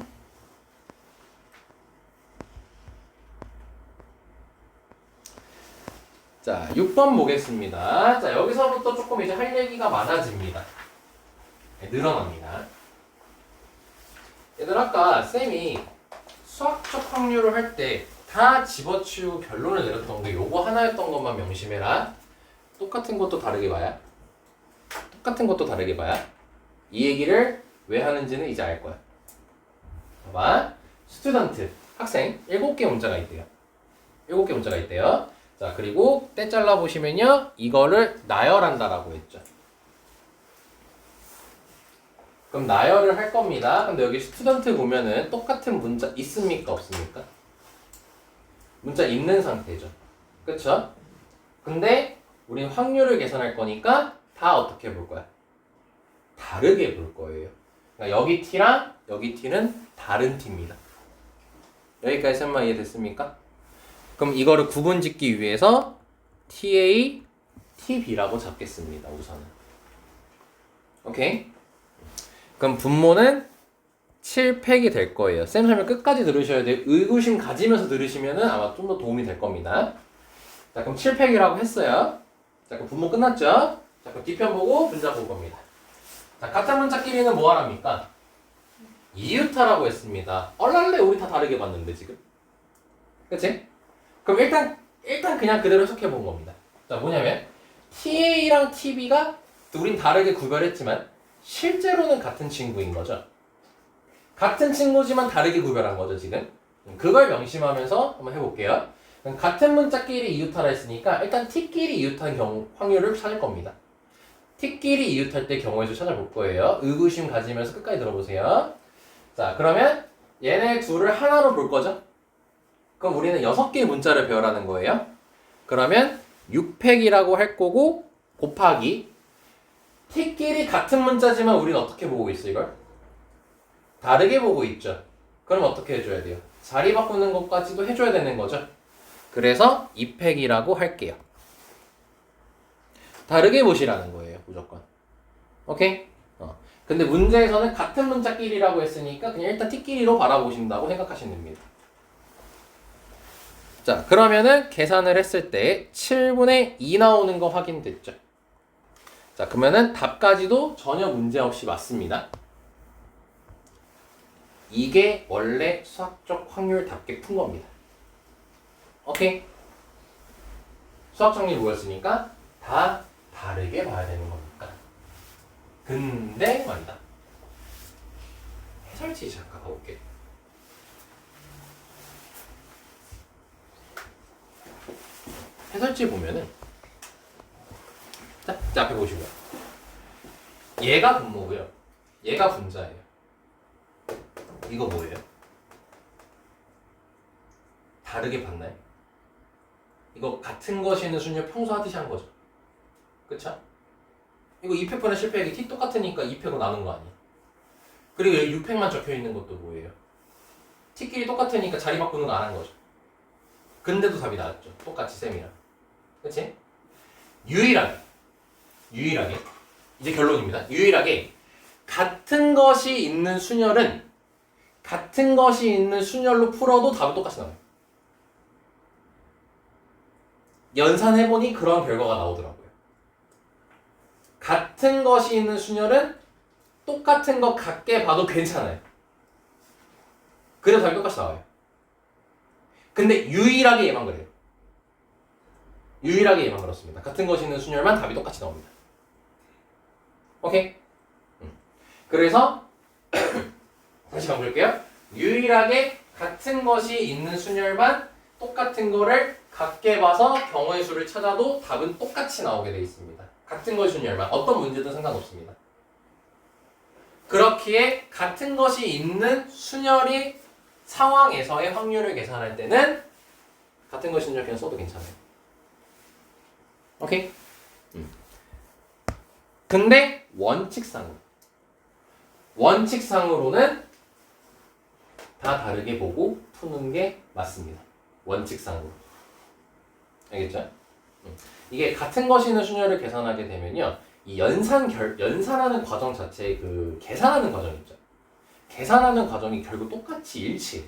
자, 6번 보겠습니다. 자, 여기서부터 조금 이제 할 얘기가 많아집니다. 네, 늘어납니다. 얘들 아까 쌤이 수학적 확률을 할 때 다 집어치우고 결론을 내렸던 게 요거 하나였던 것만 명심해라. 똑같은 것도 다르게 봐야. 똑같은 것도 다르게 봐야. 이 얘기를 왜 하는지는 이제 알 거야. 봐봐. 스튜던트, 학생 7개 문자가 있대요. 7개 문자가 있대요. 자, 그리고 때 잘라 보시면요. 이거를 나열한다라고 했죠. 그럼 나열을 할 겁니다. 근데 여기 스튜던트 보면은 똑같은 문자 있습니까? 없습니까? 문자 있는 상태죠. 그쵸? 근데 우린 확률을 계산할 거니까 다 어떻게 볼 거야? 다르게 볼 거예요. 그러니까 여기 t랑 여기 t는 다른 t입니다. 여기까지 설마 이해됐습니까? 그럼 이거를 구분 짓기 위해서 TA, TB라고 잡겠습니다. 우선은. 오케이? 그럼 분모는 7팩이 될 거예요. 쌤 설명 끝까지 들으셔야 돼요. 의구심 가지면서 들으시면 아마 좀 더 도움이 될 겁니다. 자, 그럼 7팩이라고 했어요. 자, 그럼 분모 끝났죠? 자, 그럼 뒤편 보고 분자 볼 겁니다. 자, 같은 문자끼리는 뭐 하랍니까? 이유타라고 했습니다. 얼랄래 우리 다 다르게 봤는데 지금. 그치? 그럼 일단 그냥 그대로 해석해 본 겁니다. 자, 뭐냐면 TA랑 TB가 우린 다르게 구별했지만 실제로는 같은 친구인 거죠. 같은 친구지만 다르게 구별한 거죠, 지금. 그걸 명심하면서 한번 해볼게요. 같은 문자끼리 이웃하라 했으니까 일단 t끼리 이웃한 경우 확률을 찾을 겁니다. t끼리 이웃할 때 경우의 수 찾아볼 거예요. 의구심 가지면서 끝까지 들어보세요. 자, 그러면 얘네 둘을 하나로 볼 거죠? 그럼 우리는 6개의 문자를 배열하는 거예요. 그러면 6팩이라고 할 거고 곱하기 t끼리 같은 문자지만 우리는 어떻게 보고 있어, 이걸? 다르게 보고 있죠. 그럼 어떻게 해줘야 돼요? 자리 바꾸는 것까지도 해줘야 되는 거죠. 그래서 2팩이라고 할게요. 다르게 보시라는 거예요, 무조건. 오케이? 근데 문제에서는 같은 문자끼리라고 했으니까 그냥 일단 t끼리로 바라보신다고 생각하시면 됩니다. 자, 그러면은 계산을 했을 때 7분의 2 나오는 거 확인됐죠? 자, 그러면은 답까지도 전혀 문제 없이 맞습니다. 이게 원래 수학적 확률답게 푼 겁니다. 오케이? 수학 정리 뭐였으니까 다 다르게 봐야 되는 거니까. 근데 말이다. 해설지 잠깐 가볼게. 해설지 보면은 자 앞에 보시고요. 얘가 분모고요. 얘가 분자예요. 이거 뭐예요? 다르게 봤나요? 이거 같은 것이는 순열 평소 하듯이 한 거죠. 그쵸? 이거 2팩분의 실팩이 t 똑같으니까 2팩으로 나눈 거 아니에요? 그리고 여기 6팩만 적혀 있는 것도 뭐예요? t끼리 똑같으니까 자리 바꾸는 거 안 한 거죠. 근데도 답이 나왔죠. 똑같이 쌤이랑. 그치? 유일하게 이제 결론입니다. 유일하게 같은 것이 있는 순열은 같은 것이 있는 순열로 풀어도 답은 똑같이 나와요. 연산해보니 그런 결과가 나오더라고요. 같은 것이 있는 순열은 똑같은 것 같게 봐도 괜찮아요. 그래도 답이 똑같이 나와요. 근데 유일하게 얘만 그래요. 유일하게 얘만 그렇습니다. 같은 것이 있는 순열만 답이 똑같이 나옵니다. 오케이? 그래서 다시 한번 볼게요. 유일하게 같은 것이 있는 순열만 똑같은 거를 같게 봐서 경우의 수를 찾아도 답은 똑같이 나오게 되어 있습니다. 같은 것이 순열만 어떤 문제든 상관없습니다. 그렇기에 같은 것이 있는 순열이 상황에서의 확률을 계산할 때는 같은 것이 순열 그냥 써도 괜찮아요. 오케이? 근데 원칙상으로는 다 다르게 보고 푸는 게 맞습니다. 원칙상으로. 알겠죠? 이게 같은 것이 있는 순열을 계산하게 되면요. 이 연산하는 과정 자체의 그 계산하는 과정 있죠. 계산하는 과정이 결국 똑같이 일치해.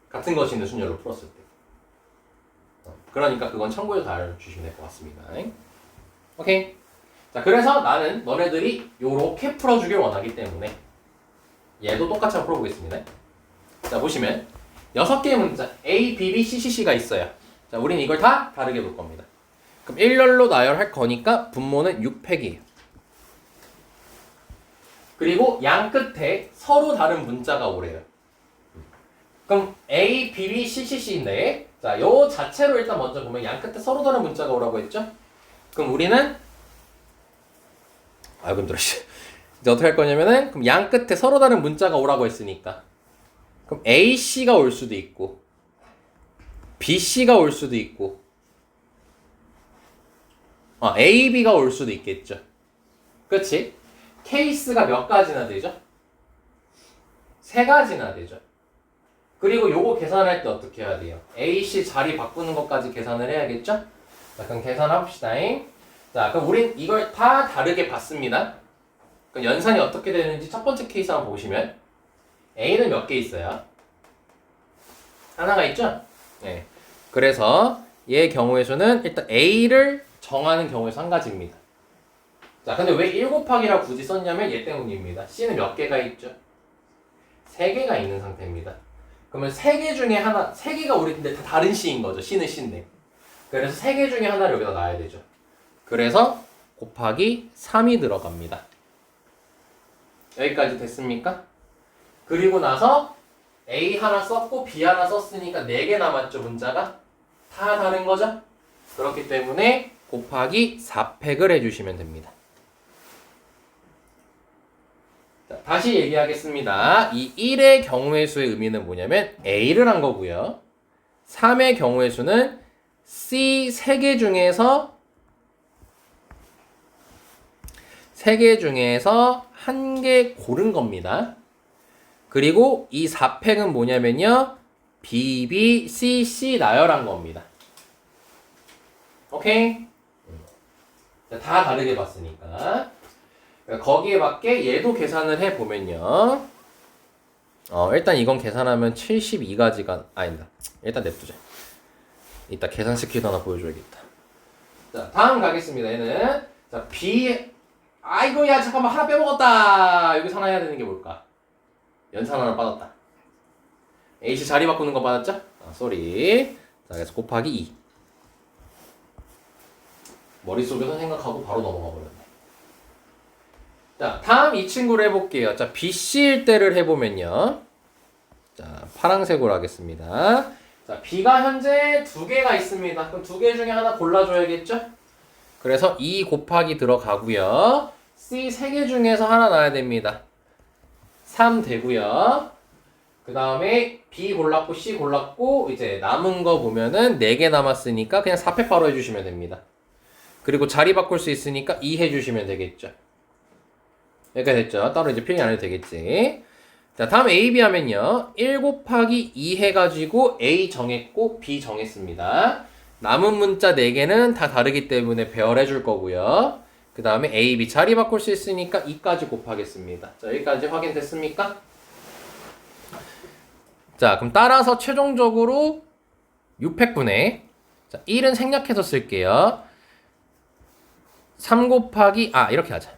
같은 것이 있는 순열로 풀었을 때. 그러니까 그건 참고해서 알아주시면 될 것 같습니다. 오케이? 자, 그래서 나는 너네들이 요렇게 풀어주길 원하기 때문에 얘도 똑같이 한번 풀어보겠습니다. 자, 보시면 6개의 문자 A, B, B, C, C, C가 있어요. 자, 우린 이걸 다 다르게 볼 겁니다. 그럼 일렬로 나열할 거니까 분모는 6팩이에요. 그리고 양 끝에 서로 다른 문자가 오래요. 그럼 A, B, B, C, C, C인데 자, 요 자체로 일단 먼저 보면 양 끝에 서로 다른 문자가 오라고 했죠? 그럼 우리는 아이고 힘들어. 이제 어떻게 할 거냐면은 그럼 양 끝에 서로 다른 문자가 오라고 했으니까 그럼 A, C가 올 수도 있고 B, C가 올 수도 있고 A, B가 올 수도 있겠죠. 그렇지? 케이스가 몇 가지나 되죠? 3가지나 되죠. 그리고 요거 계산할 때 어떻게 해야 돼요? A, C 자리 바꾸는 것까지 계산을 해야겠죠? 자, 그럼 계산합시다. 자, 그럼 우린 이걸 다 다르게 봤습니다. 그럼 연산이 어떻게 되는지 첫 번째 케이스 한번 보시면 A는 몇 개 있어요? 하나가 있죠? 네. 그래서 얘의 경우의 수는 일단 A를 정하는 경우의 수 한 가지입니다. 자, 근데 왜 1 곱하기라 굳이 썼냐면 얘 때문입니다. C는 몇 개가 있죠? 3개가 있는 상태입니다. 그러면 3개 중에 하나, 3개가 우리 근데 다 다른 C인 거죠. C는 C인데. 그래서 3개 중에 하나를 여기다 놔야 되죠. 그래서 곱하기 3이 들어갑니다. 여기까지 됐습니까? 그리고 나서 A 하나 썼고 B 하나 썼으니까 4개 남았죠, 문자가? 다 다른 거죠? 그렇기 때문에 곱하기 4팩을 해주시면 됩니다. 자, 다시 얘기하겠습니다. 이 1의 경우의 수의 의미는 뭐냐면 A를 한 거고요. 3의 경우의 수는 C 3개 중에서 1개 고른 겁니다. 그리고 이 4팩은 뭐냐면요. B, B, C, C 나열한 겁니다. 오케이? 자, 다 다르게 봤으니까. 그러니까 거기에 맞게 얘도 계산을 해보면요. 일단 이건 계산하면 72가지가 아니다. 일단 냅두자. 이따 계산 스킬도 하나 보여줘야겠다. 자, 다음 가겠습니다. 얘는 자 B 아이고 야 잠깐만 하나 빼먹었다. 여기서 하나 해야 되는 게 뭘까? 연산 하나 빠졌다. A씨 자리 바꾸는 거 받았죠? 쏘리. 자, 그래서 곱하기 2. 머릿속에서 생각하고 바로 넘어가 버렸네. 자, 다음 이 친구를 해볼게요. 자, BC일 때를 해보면요. 자, 파란색으로 하겠습니다. 자, B가 현재 두 개가 있습니다. 그럼 두 개 중에 하나 골라줘야겠죠? 그래서 2 곱하기 들어가고요. C 세 개 중에서 하나 나와야 됩니다. 3 되고요. 그 다음에 B 골랐고 C 골랐고 이제 남은 거 보면은 4개 남았으니까 그냥 4팩 바로 해주시면 됩니다. 그리고 자리 바꿀 수 있으니까 2 해주시면 되겠죠. 여기까지 됐죠. 따로 이제 필기 안 해도 되겠지. 자, 다음 A, B 하면요. 1 곱하기 2 해가지고 A 정했고 B 정했습니다. 남은 문자 4개는 다 다르기 때문에 배열해 줄 거고요. 그 다음에 A, B 자리 바꿀 수 있으니까 2까지 곱하겠습니다. 자, 여기까지 확인됐습니까? 자, 그럼 따라서 최종적으로 6팩분의 자, 1은 생략해서 쓸게요. 3 곱하기 이렇게 하자.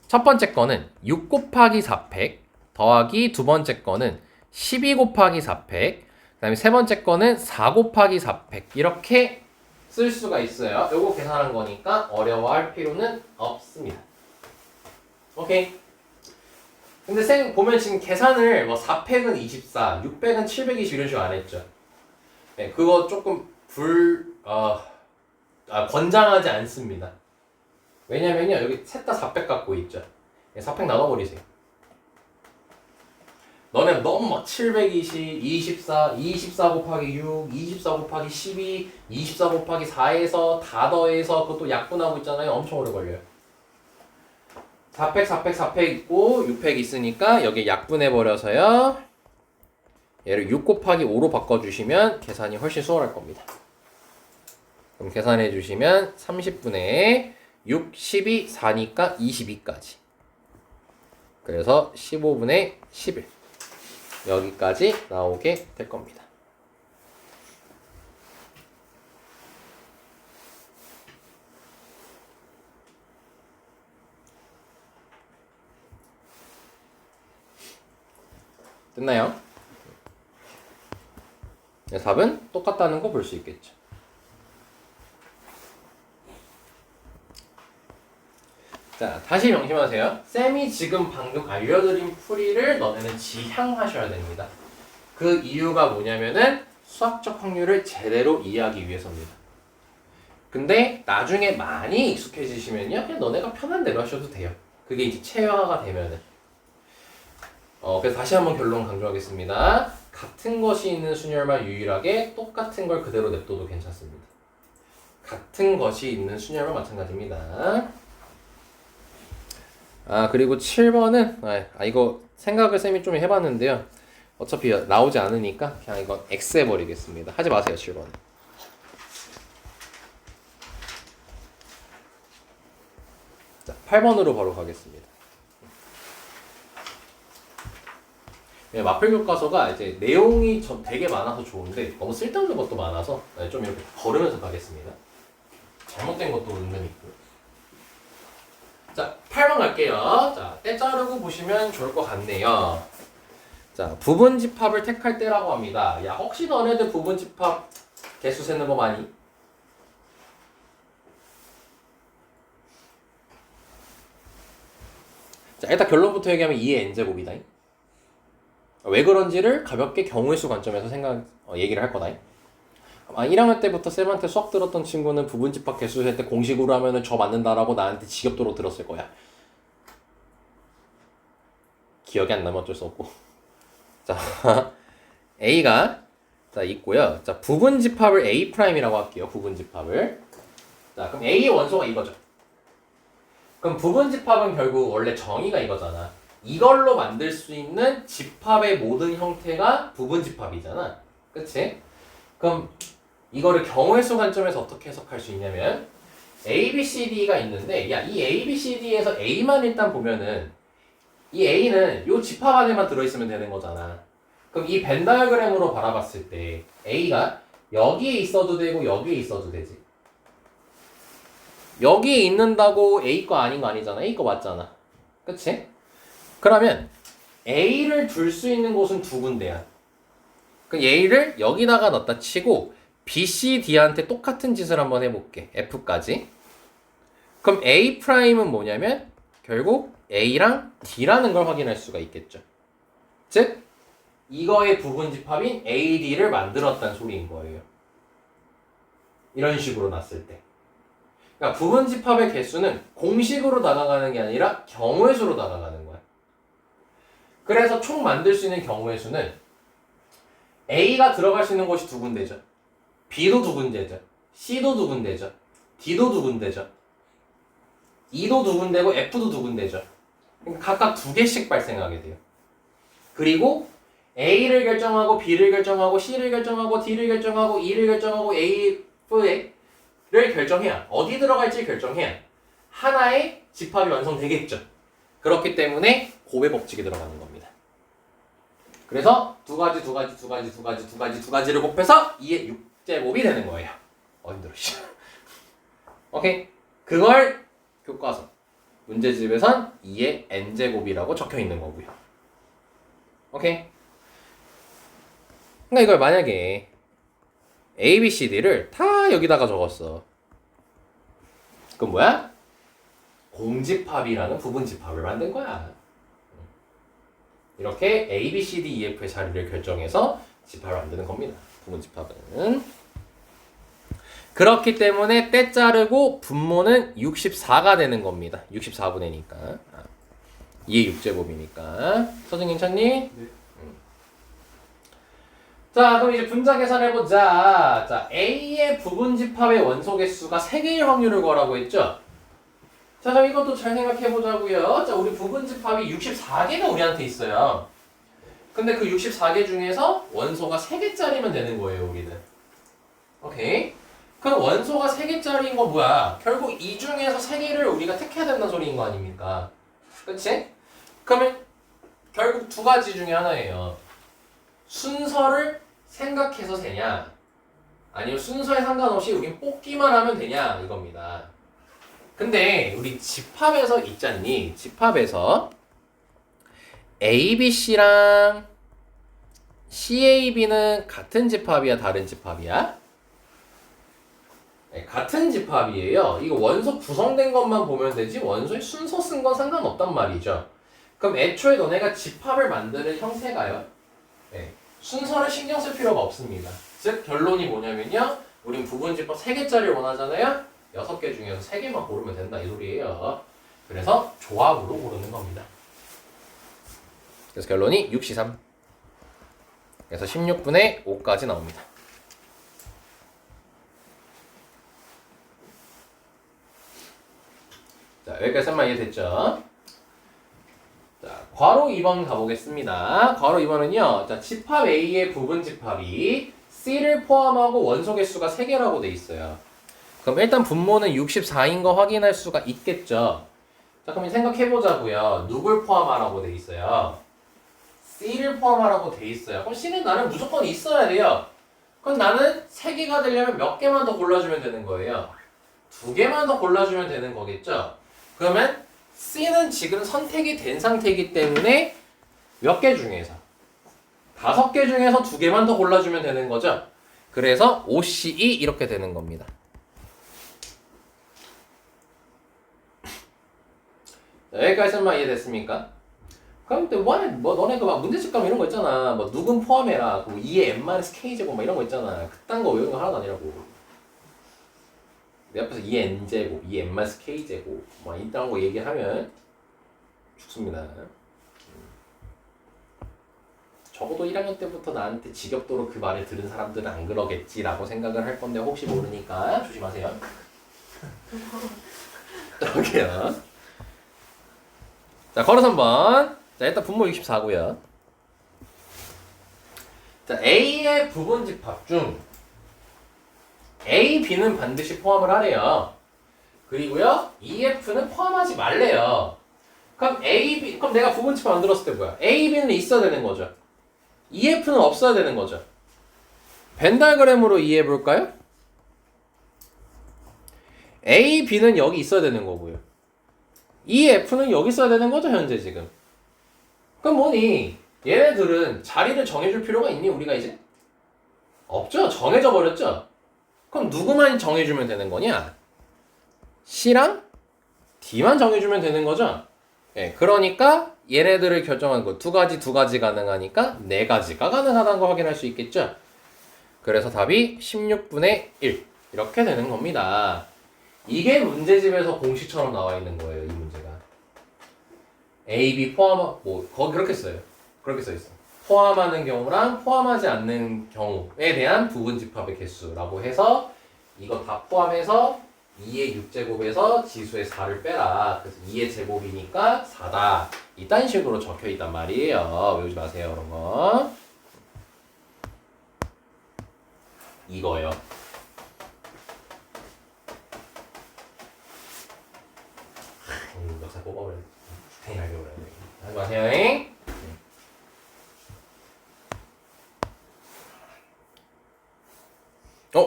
첫 번째 거는 6 곱하기 4팩 더하기 두 번째 거는 12 곱하기 4팩 그 다음에 세 번째 거는 4 곱하기 4팩 이렇게 쓸 수가 있어요. 요거 계산한 거니까 어려워할 필요는 없습니다. 오케이. 근데 쌤 보면 지금 계산을 뭐 4팩은 24, 6팩은 720 이런 식으로 안 했죠. 네, 그거 조금 권장하지 않습니다. 왜냐면요 여기 셋 다 4팩 갖고 있죠. 4팩 나눠버리세요. 너네 너무 막 720, 24, 24 곱하기 6, 24 곱하기 12, 24 곱하기 4에서 다 더해서 그것도 약분하고 있잖아요. 엄청 오래 걸려요. 4팩, 4팩, 4팩 있고 6팩 있으니까 여기 약분해버려서요. 얘를 6 곱하기 5로 바꿔주시면 계산이 훨씬 수월할 겁니다. 그럼 계산해주시면 30분의 6, 12, 4니까 22까지. 그래서 15분의 11. 여기까지 나오게 될 겁니다. 됐나요? 답은 똑같다는 거 볼 수 있겠죠. 자, 다시 명심하세요. 쌤이 지금 방금 알려드린 풀이를 너네는 지향하셔야 됩니다. 그 이유가 뭐냐면은 수학적 확률을 제대로 이해하기 위해서입니다. 근데 나중에 많이 익숙해지시면요, 그냥 너네가 편한 대로 하셔도 돼요. 그게 이제 체화가 되면은. 그래서 다시 한번 결론 강조하겠습니다. 같은 것이 있는 순열만 유일하게 똑같은 걸 그대로 냅둬도 괜찮습니다. 같은 것이 있는 순열만 마찬가지입니다. 그리고 7번은 이거 생각을 쌤이 좀 해봤는데요. 어차피 나오지 않으니까 그냥 이건 X 해버리겠습니다. 하지 마세요. 7번. 자, 8번으로 바로 가겠습니다. 마플 교과서가 이제 내용이 되게 많아서 좋은데 너무 쓸데없는 것도 많아서 좀 이렇게 걸으면서 가겠습니다. 잘못된 것도 은근히 있고요. 자, 8번 갈게요. 자, 때 자르고 보시면 좋을 것 같네요. 자, 부분집합을 택할 때라고 합니다. 야, 혹시 너네들 부분집합 개수 세는 법 아니? 자, 일단 결론부터 얘기하면 2의 n제곱이다. 왜 그런지를 가볍게 경우의 수 관점에서 얘기를 할 거다. 1학년 때부터 쌤한테 수학 들었던 친구는 부분집합 개수 셀 때 공식으로 하면은 저 맞는다라고 나한테 지겹도록 들었을 거야. 기억이 안 나면 어쩔 수 없고. 자, A가 있고요. 자, 부분집합을 A'이라고 할게요. 부분집합을. 자, 그럼 A의 원소가 이거죠. 그럼 부분집합은 결국 원래 정의가 이거잖아. 이걸로 만들 수 있는 집합의 모든 형태가 부분집합이잖아. 그치? 그럼 이거를 경우의 수 관점에서 어떻게 해석할 수 있냐면 A, B, C, D가 있는데 야, 이 A, B, C, D에서 A만 일단 보면은 이 A는 요 집합 안에만 들어있으면 되는 거잖아. 그럼 이 벤 다이어그램으로 바라봤을 때 A가 여기에 있어도 되고 여기에 있어도 되지. 여기에 있는다고 A 거 아닌 거 아니잖아. A 거 맞잖아. 그치? 그러면 A를 둘 수 있는 곳은 두 군데야. 그 A를 여기다가 넣었다 치고 B, C, D한테 똑같은 짓을 한번 해볼게. F까지. 그럼 A'은 뭐냐면 결국 A랑 D라는 걸 확인할 수가 있겠죠. 즉 이거의 부분집합인 AD를 만들었다는 소리인 거예요. 이런 식으로 놨을 때. 그러니까 부분집합의 개수는 공식으로 다가가는 게 아니라 경우의 수로 다가가는 거야. 그래서 총 만들 수 있는 경우의 수는 A가 들어갈 수 있는 곳이 두 군데죠. B도 두 군데죠. C도 두 군데죠. D도 두 군데죠. E도 두 군데고 F도 두 군데죠. 그러니까 각각 두 개씩 발생하게 돼요. 그리고 A를 결정하고 B를 결정하고 C를 결정하고 D를 결정하고 E를 결정하고 F를 결정해야 어디 들어갈지 결정해야 하나의 집합이 완성되겠죠. 그렇기 때문에 곱의 법칙이 들어가는 겁니다. 그래서 두 가지를 곱해서 2의 6제곱이 되는 거예요. 힘들어. 오케이. 그걸 교과서 문제집에선 2의 n제곱이라고 적혀 있는 거고요. 오케이. 그러니까 이걸 만약에 A, B, C, D를 다 여기다가 적었어. 그럼 뭐야? 공집합이라는 부분집합을 만든 거야. 이렇게 A, B, C, D, E, F의 자리를 결정해서 집합을 만드는 겁니다. 부분집합은. 그렇기 때문에 떼 자르고 분모는 64가 되는 겁니다. 64분의 니까. 2의 6제곱이니까. 서준 괜찮니? 네. 자, 그럼 이제 분자 계산해보자. 자, A의 부분집합의 원소 개수가 3개일 확률을 구하라고 했죠? 자, 그럼 이것도 잘 생각해보자고요. 자, 우리 부분집합이 64개가 우리한테 있어요. 근데 그 64개 중에서 원소가 3개짜리면 되는 거예요, 우리는. 오케이? 그럼 원소가 3개짜리인 건 뭐야? 결국 이 중에서 3개를 우리가 택해야 된다는 소리인 거 아닙니까? 그치? 그러면 결국 두 가지 중에 하나예요. 순서를 생각해서 세냐? 아니면 순서에 상관없이 우린 뽑기만 하면 되냐? 이겁니다. 근데 우리 집합에서 있잖니? 집합에서 ABC랑 CAB는 같은 집합이야? 다른 집합이야? 네, 같은 집합이에요. 이거 원소 구성된 것만 보면 되지 원소의 순서 쓴 건 상관없단 말이죠. 그럼 애초에 너네가 집합을 만드는 형태가요. 네, 순서를 신경 쓸 필요가 없습니다. 즉 결론이 뭐냐면요. 우린 부분집합 3개짜리를 원하잖아요. 6개 중에서 3개만 고르면 된다 이 소리예요. 그래서 조합으로 고르는 겁니다. 그래서 결론이 6C3. 그래서 16분의 5까지 나옵니다. 자, 여기까지만 이해됐죠? 자, 괄호 2번 가보겠습니다. 괄호 2번은요. 자, 집합 A의 부분 집합이 C를 포함하고 원소 개수가 3개라고 돼 있어요. 그럼 일단 분모는 64인 거 확인할 수가 있겠죠. 자, 그럼 생각해보자고요. 누굴 포함하라고 돼 있어요? C를 포함하라고 돼 있어요. 그럼 C는 나는 무조건 있어야 돼요. 그럼 나는 3개가 되려면 몇 개만 더 골라주면 되는 거예요? 2개만 더 골라주면 되는 거겠죠? 그러면 C는 지금 선택이 된 상태이기 때문에 몇 개 중에서 5개 중에서 2개만 더 골라주면 되는 거죠. 그래서 OCE 이렇게 되는 겁니다. 자, 여기까지만 이해됐습니까? 그럼 또 뭐 너네 그 막 문제집 가면 이런 거 있잖아. 뭐 누군 포함해라. 그 2의 n-k제곱 막 이런 거 있잖아. 그딴 거 외우는 거 하나도 아니라고. 내 앞에서 2n제곱, 2n-k제곱 뭐 이딴 거 얘기하면 죽습니다. 적어도 1학년 때부터 나한테 지겹도록 그 말을 들은 사람들은 안 그러겠지라고 생각을 할 건데 혹시 모르니까 조심하세요. 저기요. 자, 걸어 3번. 자, 일단 분모 64고요. 자, A의 부분집합 중 A, B는 반드시 포함을 하래요. 그리고요 EF는 포함하지 말래요. 그럼 A, B 그럼 내가 부분집합 만들었을 때 뭐야? A, B는 있어야 되는 거죠. EF는 없어야 되는 거죠. 벤 다이어그램으로 이해해 볼까요? A, B는 여기 있어야 되는 거고요. EF는 여기 있어야 되는 거죠 현재 지금. 그럼 뭐니? 얘네들은 자리를 정해줄 필요가 있니 우리가 이제? 없죠. 정해져 버렸죠. 그럼 누구만 정해주면 되는 거냐? C랑 D만 정해주면 되는 거죠. 예, 그러니까 얘네들을 결정한 거 두 가지 가능하니까 네 가지가 가능하다는 거 확인할 수 있겠죠. 그래서 답이 16분의 1 이렇게 되는 겁니다. 이게 문제집에서 공식처럼 나와 있는 거예요. 이 문제가 A, B 포함 거기 그렇게 써요. 그렇게 써 있어. 포함하는 경우랑 포함하지 않는 경우에 대한 부분집합의 개수라고 해서 이거 다 포함해서 2의 6제곱에서 지수의 4를 빼라. 그래서 2의 제곱이니까 4다. 이딴 식으로 적혀 있단 말이에요. 외우지 마세요 그런 거. 이거요. 역사 뽑아버려. 주탱이 알려버려야 돼. 하지 마세요.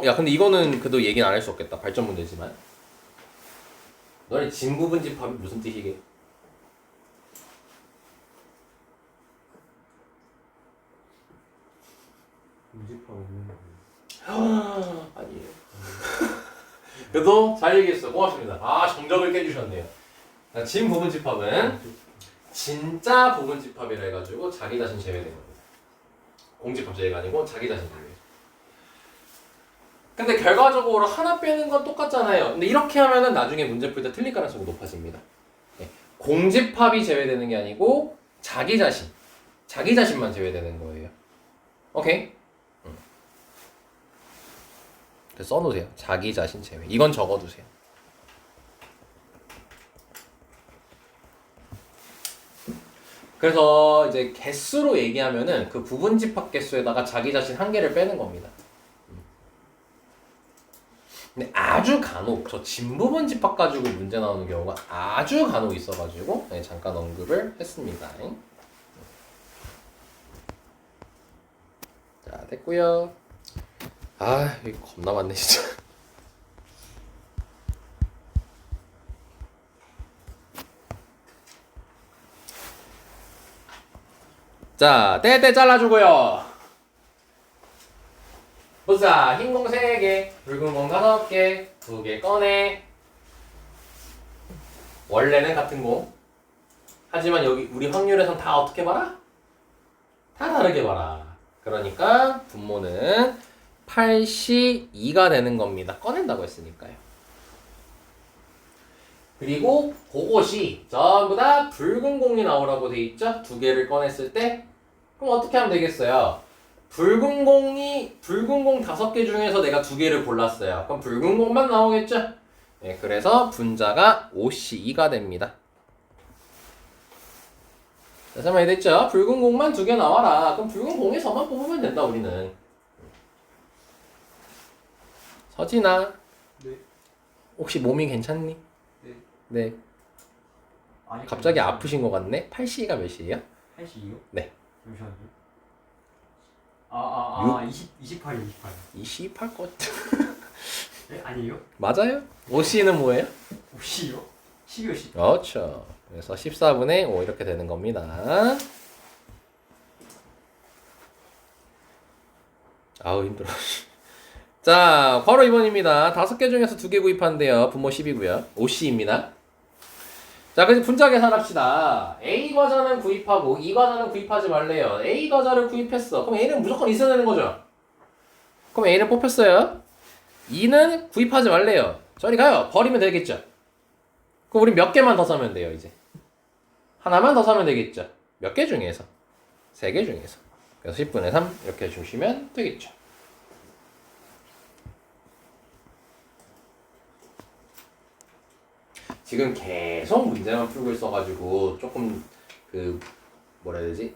야 근데 이거는 그래도 얘기는 안 할 수 없겠다. 발전 문제지만. 너네 진부분집합이 무슨 뜻이게? 문집합 없는 거. 아니에요. 그래도 잘 얘기했어. 고맙습니다. 아 정적을 깨주셨네요. 진부분집합은 진짜 부분집합이라 해가지고 자기 자신 제외된 겁니다. 공집합 제외가 아니고 자기 자신 제외. 근데 결과적으로 하나 빼는 건 똑같잖아요. 근데 이렇게 하면은 나중에 문제 풀 때 틀릴 가능성이 높아집니다. 네. 공집합이 제외되는 게 아니고 자기 자신만 제외되는 거예요. 오케이? 그래서 써놓으세요. 자기 자신 제외. 이건 적어두세요. 그래서 이제 개수로 얘기하면은 그 부분집합 개수에다가 자기 자신 한 개를 빼는 겁니다. 근데 아주 간혹 저 진부분 집합 가지고 문제 나오는 경우가 아주 간혹 있어가지고 네, 잠깐 언급을 했습니다. 자 됐고요. 아 이거 겁나 많네 진짜. 자 떼 잘라주고요. 보자. 흰 공 3개, 붉은 공 5개, 2개 꺼내. 원래는 같은 공. 하지만 여기 우리 확률에선 다 어떻게 봐라? 다 다르게 봐라. 그러니까 분모는 8C2가 되는 겁니다. 꺼낸다고 했으니까요. 그리고 그것이 전부 다 붉은 공이 나오라고 돼 있죠? 2개를 꺼냈을 때 그럼 어떻게 하면 되겠어요? 붉은 공 5개 중에서 내가 2개를 골랐어요. 그럼 붉은 공만 나오겠죠? 네, 그래서 분자가 OC2가 됩니다. 자, 설명이 됐죠? 붉은 공만 2개 나와라. 그럼 붉은 공에서만 뽑으면 된다, 우리는. 서진아. 네. 혹시 몸이 괜찮니? 네. 네. 아니, 갑자기 아프신 것 같네? 8C가 몇이에요? 8시요? 네. 잠시만요. 28. 28 것. 네? 아니에요? 맞아요? 5C는 뭐예요? 5시요? 12요 10. 그렇죠. 그래서 14분의 5 이렇게 되는 겁니다. 아우 힘들어. 자, 괄호 2번입니다. 5개 중에서 2개 구입한대요. 분모 10이고요. 5C입니다. 자, 그래서 분자 계산합시다. A 과자는 구입하고 E 과자는 구입하지 말래요. A 과자를 구입했어. 그럼 A는 무조건 있어야 되는 거죠. 그럼 A를 뽑혔어요. E는 구입하지 말래요. 저리 가요. 버리면 되겠죠. 그럼 우리 몇 개만 더 사면 돼요, 이제. 하나만 더 사면 되겠죠. 몇 개 중에서? 3개 중에서. 그래서 10분의 3 이렇게 주시면 되겠죠. 지금 계속 문제만 풀고 있어가지고 조금 뭐라 해야 되지?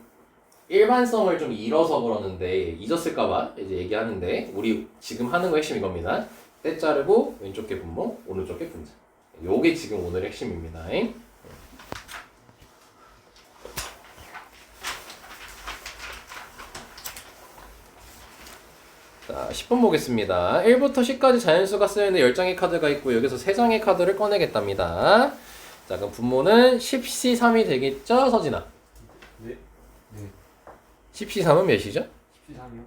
일반성을 좀 잃어서 그러는데 잊었을까봐 이제 얘기하는데 우리 지금 하는 거 핵심 이겁니다. 떼 자르고 왼쪽 게 분모, 오른쪽 게 분자. 요게 지금 오늘의 핵심입니다. 자, 10번 보겠습니다. 1부터 10까지 자연수가 쓰여있는 10장의 카드가 있고 여기서 3장의 카드를 꺼내겠답니다. 자, 그럼 분모는 10C3이 되겠죠, 서진아? 네. 네. 10C3은 몇이죠? 13이요?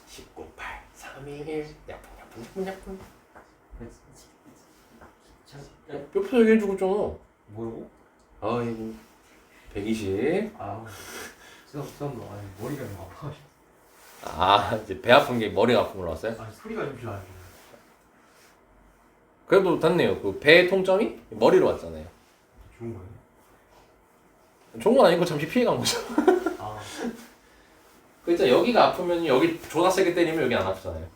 19, 8, 3, 2, 1 야분. 옆에서 얘기해주고 있잖아. 뭐라고? 아이고 120. 아, 죄송합니다. 아니, 머리가 좀 아파가지고. 아, 이제 배 아픈 게 머리가 아픈 걸로 왔어요? 아니, 소리가 좀 나요. 그래도 됐네요. 그 배의 통점이 머리로 왔잖아요. 좋은 거예요? 좋은 건 아니고 잠시 피해간 거죠. 아, 그 있잖아, 여기가 아프면 여기 존나 세게 때리면 여기 안 아프잖아요.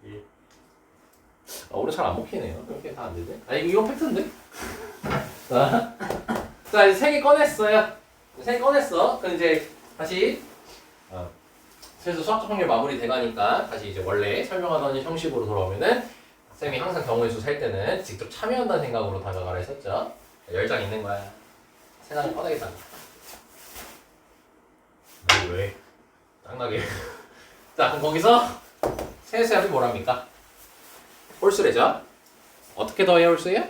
예. 아, 오늘 잘 안 먹히네요. 이렇게 다 안 되네. 아니 이건 팩트인데? 자 이제 3개 꺼냈어요. 3개 꺼냈어. 그럼 이제 다시 그래서 수학적 확률 마무리 돼가니까 다시 이제 원래 설명하던 형식으로 돌아오면은 쌤이 항상 경우의 수 셀 때는 직접 참여한다는 생각으로 다가가라 했었죠. 10장 있는 거야. 3장을 꺼내겠다. 왜? 짱나게. 자 그럼 거기서 세수합이 뭐랍니까? 홀수래죠. 어떻게 더해야 홀수예요?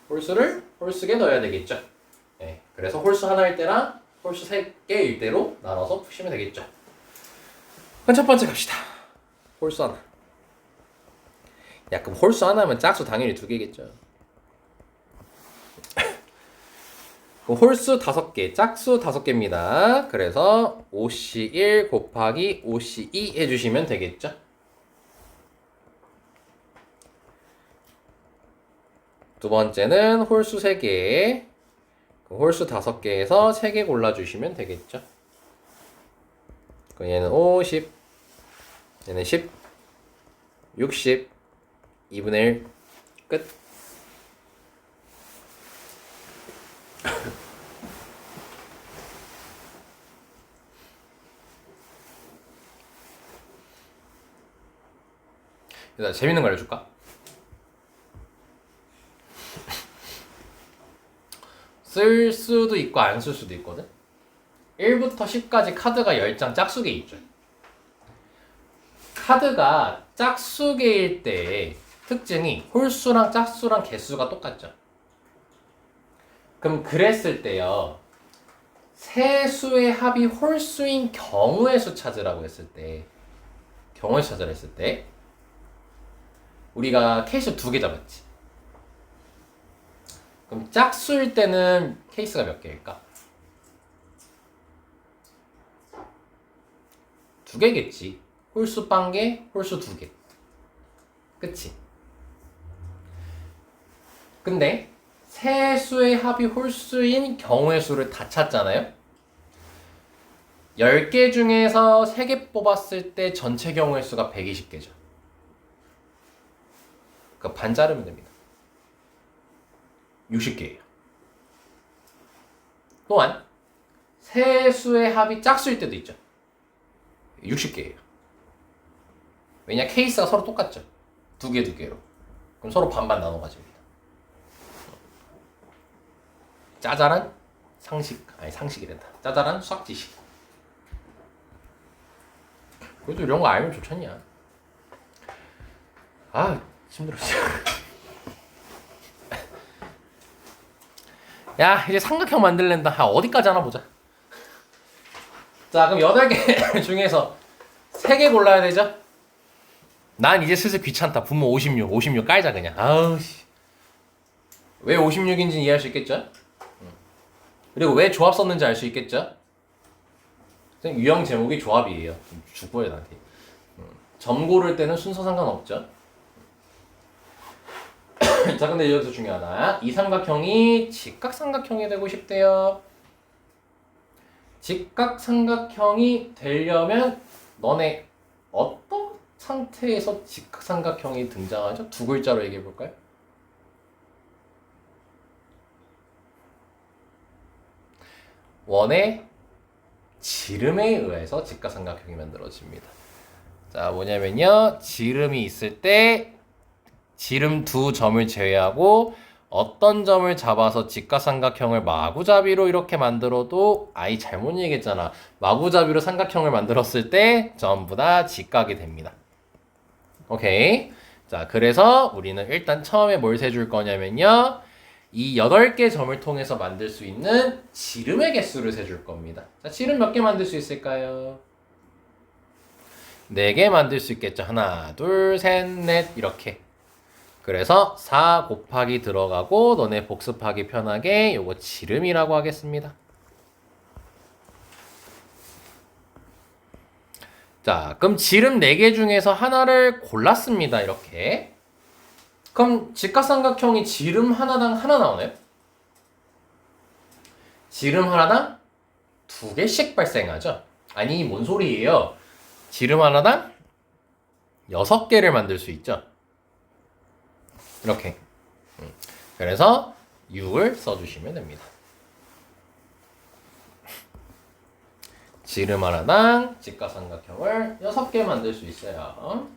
홀수를 홀수에 넣어야 되겠죠. 네, 그래서 홀수 하나일 때랑 홀수 3개일 때로 나눠서 푸시면 되겠죠. 그럼 첫 번째 갑시다. 홀수 하나. 야 그럼 홀수 하나면 짝수 당연히 2개겠죠. 그럼 홀수 5개, 짝수 5개입니다. 그래서 5C1 곱하기 5C2 해주시면 되겠죠. 두 번째는 홀수 3개, 홀수 5개에서 3개 골라주시면 되겠죠. 그럼 얘는 50, 얘는 10, 60, 2분의 1, 끝. 일단 재밌는 거 알려줄까? 쓸 수도 있고 안 쓸 수도 있거든. 1부터 10까지 카드가 10장 짝수개 있죠. 카드가 짝수개일 때 특징이 홀수랑 짝수랑 개수가 똑같죠. 그럼 그랬을 때요. 세 수의 합이 홀수인 경우의 수 찾으라고 했을 때 경우의 수 찾으라 했을 때 우리가 케이스 2개 잡았지. 그럼 짝수일 때는 케이스가 몇 개일까? 2개겠지. 홀수 1개, 홀수 2개. 그치? 근데 세 수의 합이 홀수인 경우의 수를 다 찾잖아요? 10개 중에서 3개 뽑았을 때 전체 경우의 수가 120개죠. 그러니까 반 자르면 됩니다. 60개예요. 또한 세 수의 합이 짝수일 때도 있죠. 60개예요. 왜냐 케이스가 서로 똑같죠. 2개로. 그럼 서로 반반 나눠 가집니다. 짜잘한 상식이란다. 짜잘한 수학 지식. 그래도 이런 거 알면 좋잖냐. 아 힘들어. 야 이제 삼각형 만들랜다. 어디까지 하나 보자. 자 그럼 8개 중에서 3개 골라야 되죠. 난 이제 슬슬 귀찮다. 분모 56 깔자 그냥. 아우씨. 왜 56인지 이해할 수 있겠죠? 그리고 왜 조합 썼는지 알 수 있겠죠? 유형 제목이 조합이에요. 죽어요 나한테. 점 고를 때는 순서 상관없죠. 자 근데 여기서 중요하다. 이 삼각형이 직각삼각형이 되고 싶대요. 직각삼각형이 되려면 너네 어떤 상태에서 직각삼각형이 등장하죠? 2글자로 얘기해 볼까요? 원의 지름에 의해서 직각삼각형이 만들어집니다. 자, 뭐냐면요. 지름이 있을 때 지름 두 점을 제외하고 어떤 점을 잡아서 직각삼각형을 마구잡이로 이렇게 만들어도 아이 잘못 얘기했잖아. 마구잡이로 삼각형을 만들었을 때 전부 다 직각이 됩니다. 오케이. 자, 그래서 우리는 일단 처음에 뭘 세줄 거냐면요. 이 8개 점을 통해서 만들 수 있는 지름의 개수를 세줄 겁니다. 자, 지름 몇 개 만들 수 있을까요? 4개 만들 수 있겠죠. 하나, 둘, 셋, 넷 이렇게. 그래서 4 곱하기 들어가고 너네 복습하기 편하게 요거 지름이라고 하겠습니다. 자, 그럼 지름 4개 중에서 하나를 골랐습니다. 이렇게. 그럼 직각삼각형이 지름 하나당 하나 나오나요? 지름 하나당 2개씩 발생하죠. 아니, 뭔 소리예요? 지름 하나당 6개를 만들 수 있죠. 이렇게. 그래서 6을 써주시면 됩니다. 지름 하나당 직각삼각형을 6개 만들 수 있어요.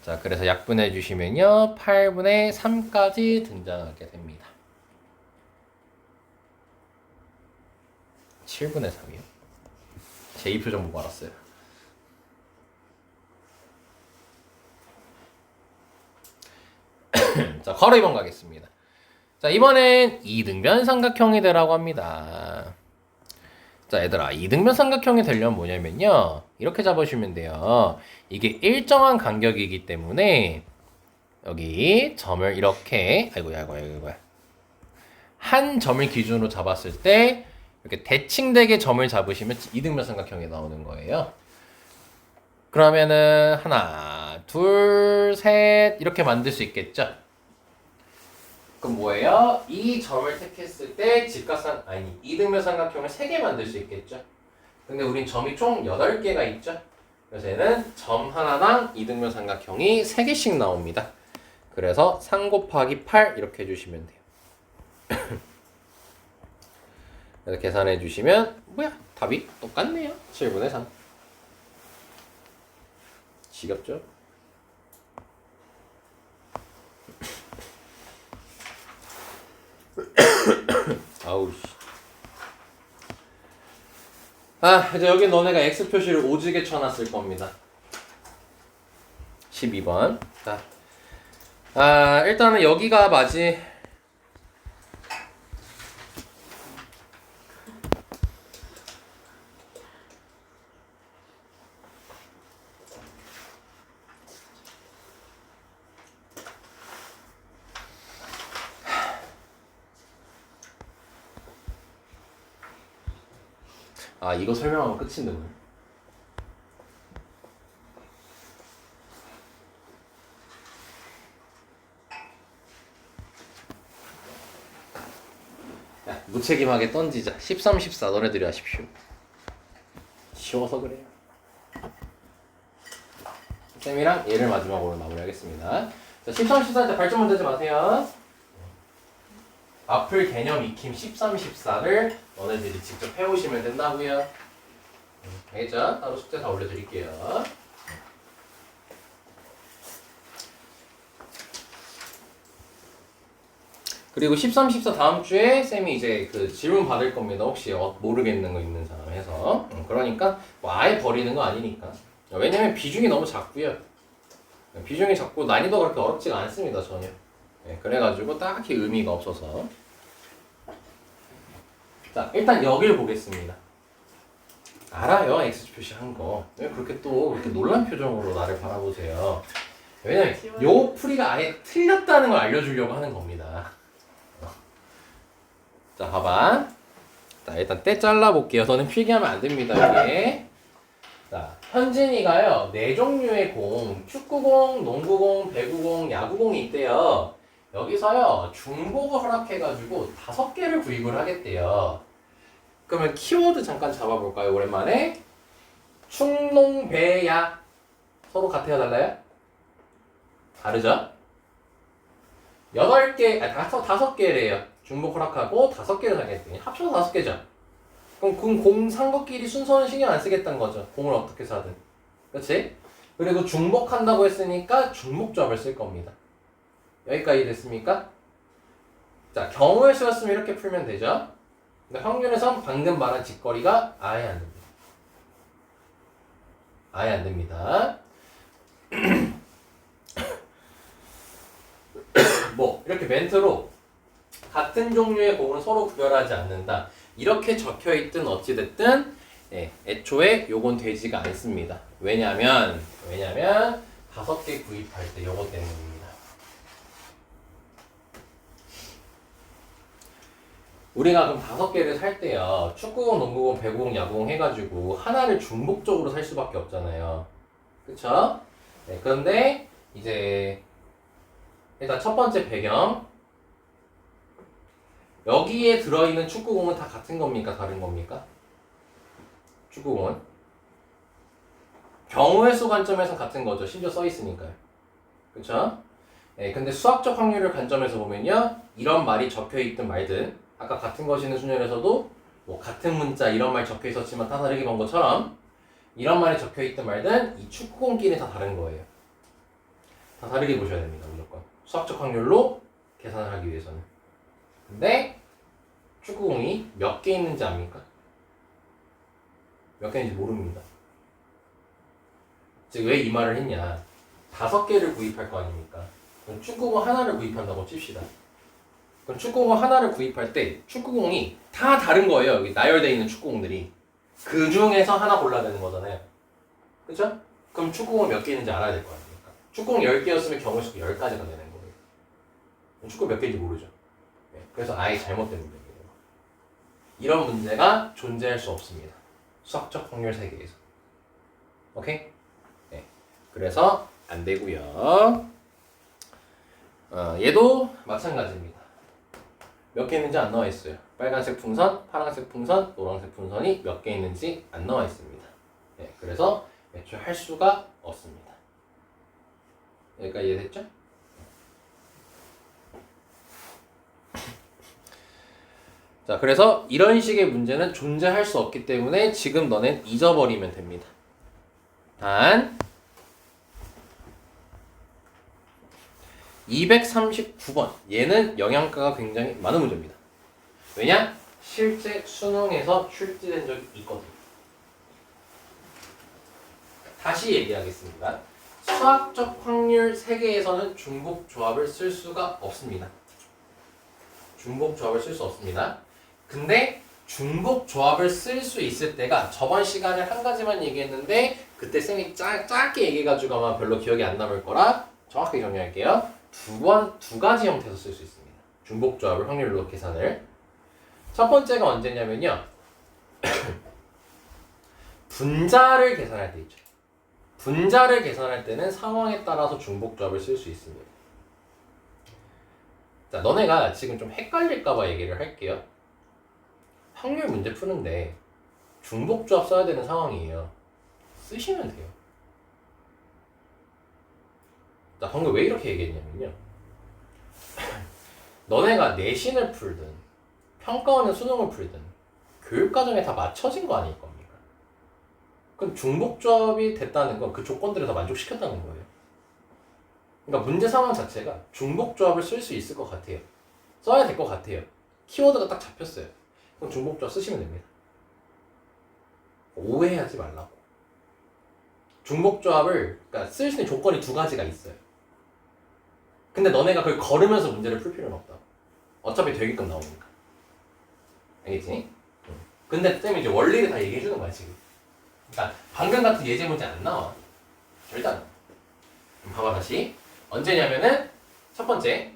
자, 그래서 약분해 주시면요. 8분의 3까지 등장하게 됩니다. 7분의 3이요? 제 이 표정 보고 알았어요. 자, 괄호 2번 가겠습니다. 자, 이번엔 이등변 삼각형이 되라고 합니다. 자, 얘들아, 이등변 삼각형이 되려면 뭐냐면요. 이렇게 잡으시면 돼요. 이게 일정한 간격이기 때문에 여기 점을 이렇게 아이고야. 한 점을 기준으로 잡았을 때 이렇게 대칭되게 점을 잡으시면 이등변 삼각형이 나오는 거예요. 그러면은 하나, 둘, 셋 이렇게 만들 수 있겠죠? 그럼 뭐예요? 이 점을 택했을 때 이등변 삼각형을 3개 만들 수 있겠죠? 근데 우린 점이 총 8개가 있죠? 그래서 얘는 점 하나당 이등변 삼각형이 3개씩 나옵니다. 그래서 3 곱하기 8 이렇게 해주시면 돼요. 그래서 계산해 주시면 답이 똑같네요. 7분의 3. 지겹죠? 아우 씨. 이제 여기 너네가 X 표시를 오지게 쳐놨을 겁니다. 12번. 자. 일단은 여기가 맞이. 이거 설명하면 끝인데 오늘. 야, 무책임하게 던지자. 13, 14 너네들이 하십시오. 쉬워서 그래요. 쌤이랑 얘를 마지막으로 마무리하겠습니다. 자, 13, 14 이제 발전문 되지 마세요. 앞을 개념 익힘 13, 14를 너네들이 직접 해오시면 된다고요. 알겠죠? 따로 숙제 다 올려드릴게요. 그리고 13, 14 다음 주에 쌤이 이제 그 질문 받을 겁니다. 혹시 모르겠는 거 있는 사람 해서. 그러니까 뭐 아예 버리는 거 아니니까. 왜냐면 비중이 너무 작고요. 비중이 작고 난이도 그렇게 어렵지가 않습니다. 전혀. 네, 그래가지고 딱히 의미가 없어서. 자, 일단 여길 보겠습니다. 알아요, X 표시한 거. 왜 그렇게 또 그렇게 놀란 표정으로 나를 바라보세요? 왜냐면 요 풀이가 아예 틀렸다는 걸 알려주려고 하는 겁니다. 자, 봐봐. 자, 일단 때 잘라볼게요. 너는 필기하면 안 됩니다, 이게. 자, 현진이가요, 4종류의 공, 축구공, 농구공, 배구공, 야구공이 있대요. 여기서요, 중복을 허락해가지고 5개를 구입을 하겠대요. 그러면 키워드 잠깐 잡아볼까요, 오랜만에? 충농, 배, 야. 서로 같아요, 달라요? 다르죠? 8개, 5개래요. 중복 허락하고 5개를 사겠더니 합쳐서 5개죠. 그럼 공 산 것끼리 순서는 신경 안 쓰겠다는 거죠. 공을 어떻게 사든. 그렇지? 그리고 중복한다고 했으니까 중복조합을 쓸 겁니다. 여기까지 됐습니까? 자, 경우의 수였으면 이렇게 풀면 되죠. 근데 확률에선 방금 말한 직거리가 아예 안 됩니다. 아예 안 됩니다. 뭐 이렇게 멘트로 같은 종류의 공은 서로 구별하지 않는다. 이렇게 적혀있든 어찌됐든 애초에 요건 되지가 않습니다. 왜냐면 5개 구입할 때 요거 때문입니다. 우리가 그럼 5개를 살 때요, 축구공, 농구공, 배구공, 야구공 해가지고 하나를 중복적으로 살 수밖에 없잖아요. 그쵸? 네, 그런데 이제 일단 첫 번째 배경, 여기에 들어있는 축구공은 다 같은 겁니까? 다른 겁니까? 축구공은 경우의 수 관점에서 같은 거죠. 심지어 써 있으니까요. 그쵸? 네, 근데 수학적 확률을 관점에서 보면요, 이런 말이 적혀 있든 말든, 아까 같은 것이는 순열에서도 뭐 같은 문자 이런 말 적혀 있었지만 다 다르게 본 것처럼 이런 말이 적혀 있든 말든 이 축구공끼리 다 다른 거예요. 다 다르게 보셔야 됩니다. 무조건 수학적 확률로 계산을 하기 위해서는. 근데 축구공이 몇 개 있는지 압니까? 몇 개 있는지 모릅니다. 즉 왜 이 말을 했냐, 5개를 구입할 거 아닙니까? 그럼 축구공 하나를 구입한다고 칩시다. 그럼 축구공 하나를 구입할 때 축구공이 다 다른 거예요. 여기 나열되어 있는 축구공들이. 그 중에서 하나 골라야 되는 거잖아요. 그죠? 그럼 축구공 몇 개 있는지 알아야 될 거 아닙니까? 축구공 10개였으면 경우의 수가 10가지가 되는 거예요. 축구 몇 개인지 모르죠. 네, 그래서 아예 잘못된 문제예요. 이런 문제가 존재할 수 없습니다. 수학적 확률 세계에서. 오케이? 네. 그래서 안 되고요. 얘도 마찬가지입니다. 몇 개 있는지 안 나와 있어요. 빨간색 풍선, 파란색 풍선, 노란색 풍선이 몇 개 있는지 안 나와 있습니다. 네, 그래서 애초에 할 수가 없습니다. 여기까지 이해됐죠? 자, 그래서 이런 식의 문제는 존재할 수 없기 때문에 지금 너넨 잊어버리면 됩니다. 단 239번, 얘는 영양가가 굉장히 많은 문제입니다. 왜냐? 실제 수능에서 출제된 적이 있거든요. 다시 얘기하겠습니다. 수학적 확률 세계에서는 중복조합을 쓸 수가 없습니다. 중복조합을 쓸 수 없습니다. 근데 중복조합을 쓸 수 있을 때가, 저번 시간에 한 가지만 얘기했는데 그때 쌤이 짧게 얘기해가지고 아마 별로 기억이 안 남을 거라 정확하게 정리할게요. 두 가지 형태에서 쓸 수 있습니다. 중복조합을 확률로 계산을. 첫 번째가 언제냐면요. 분자를 계산할 때 있죠. 분자를 계산할 때는 상황에 따라서 중복조합을 쓸 수 있습니다. 자, 너네가 지금 좀 헷갈릴까봐 얘기를 할게요. 확률 문제 푸는데 중복조합 써야 되는 상황이에요. 쓰시면 돼요. 자, 방금 왜 이렇게 얘기했냐면요. 너네가 내신을 풀든 평가원의 수능을 풀든 교육과정에 다 맞춰진 거 아닐 겁니까? 그럼 중복조합이 됐다는 건 그 조건들을 다 만족시켰다는 거예요. 그러니까 문제 상황 자체가 중복조합을 쓸 수 있을 것 같아요. 써야 될 것 같아요. 키워드가 딱 잡혔어요. 그럼 중복조합 쓰시면 됩니다. 오해하지 말라고. 중복조합을, 그러니까 쓸 수 있는 조건이 2가지가 있어요. 근데 너네가 그걸 걸으면서 문제를 풀 필요는 없다. 어차피 되게끔 나오니까. 알겠지? 근데 쌤이 이제 원리를 다 얘기해 주는 거야, 지금. 그러니까 방금 같은 예제 문제 안 나와. 절대 안 나와. 봐봐, 다시. 언제냐면은 첫 번째,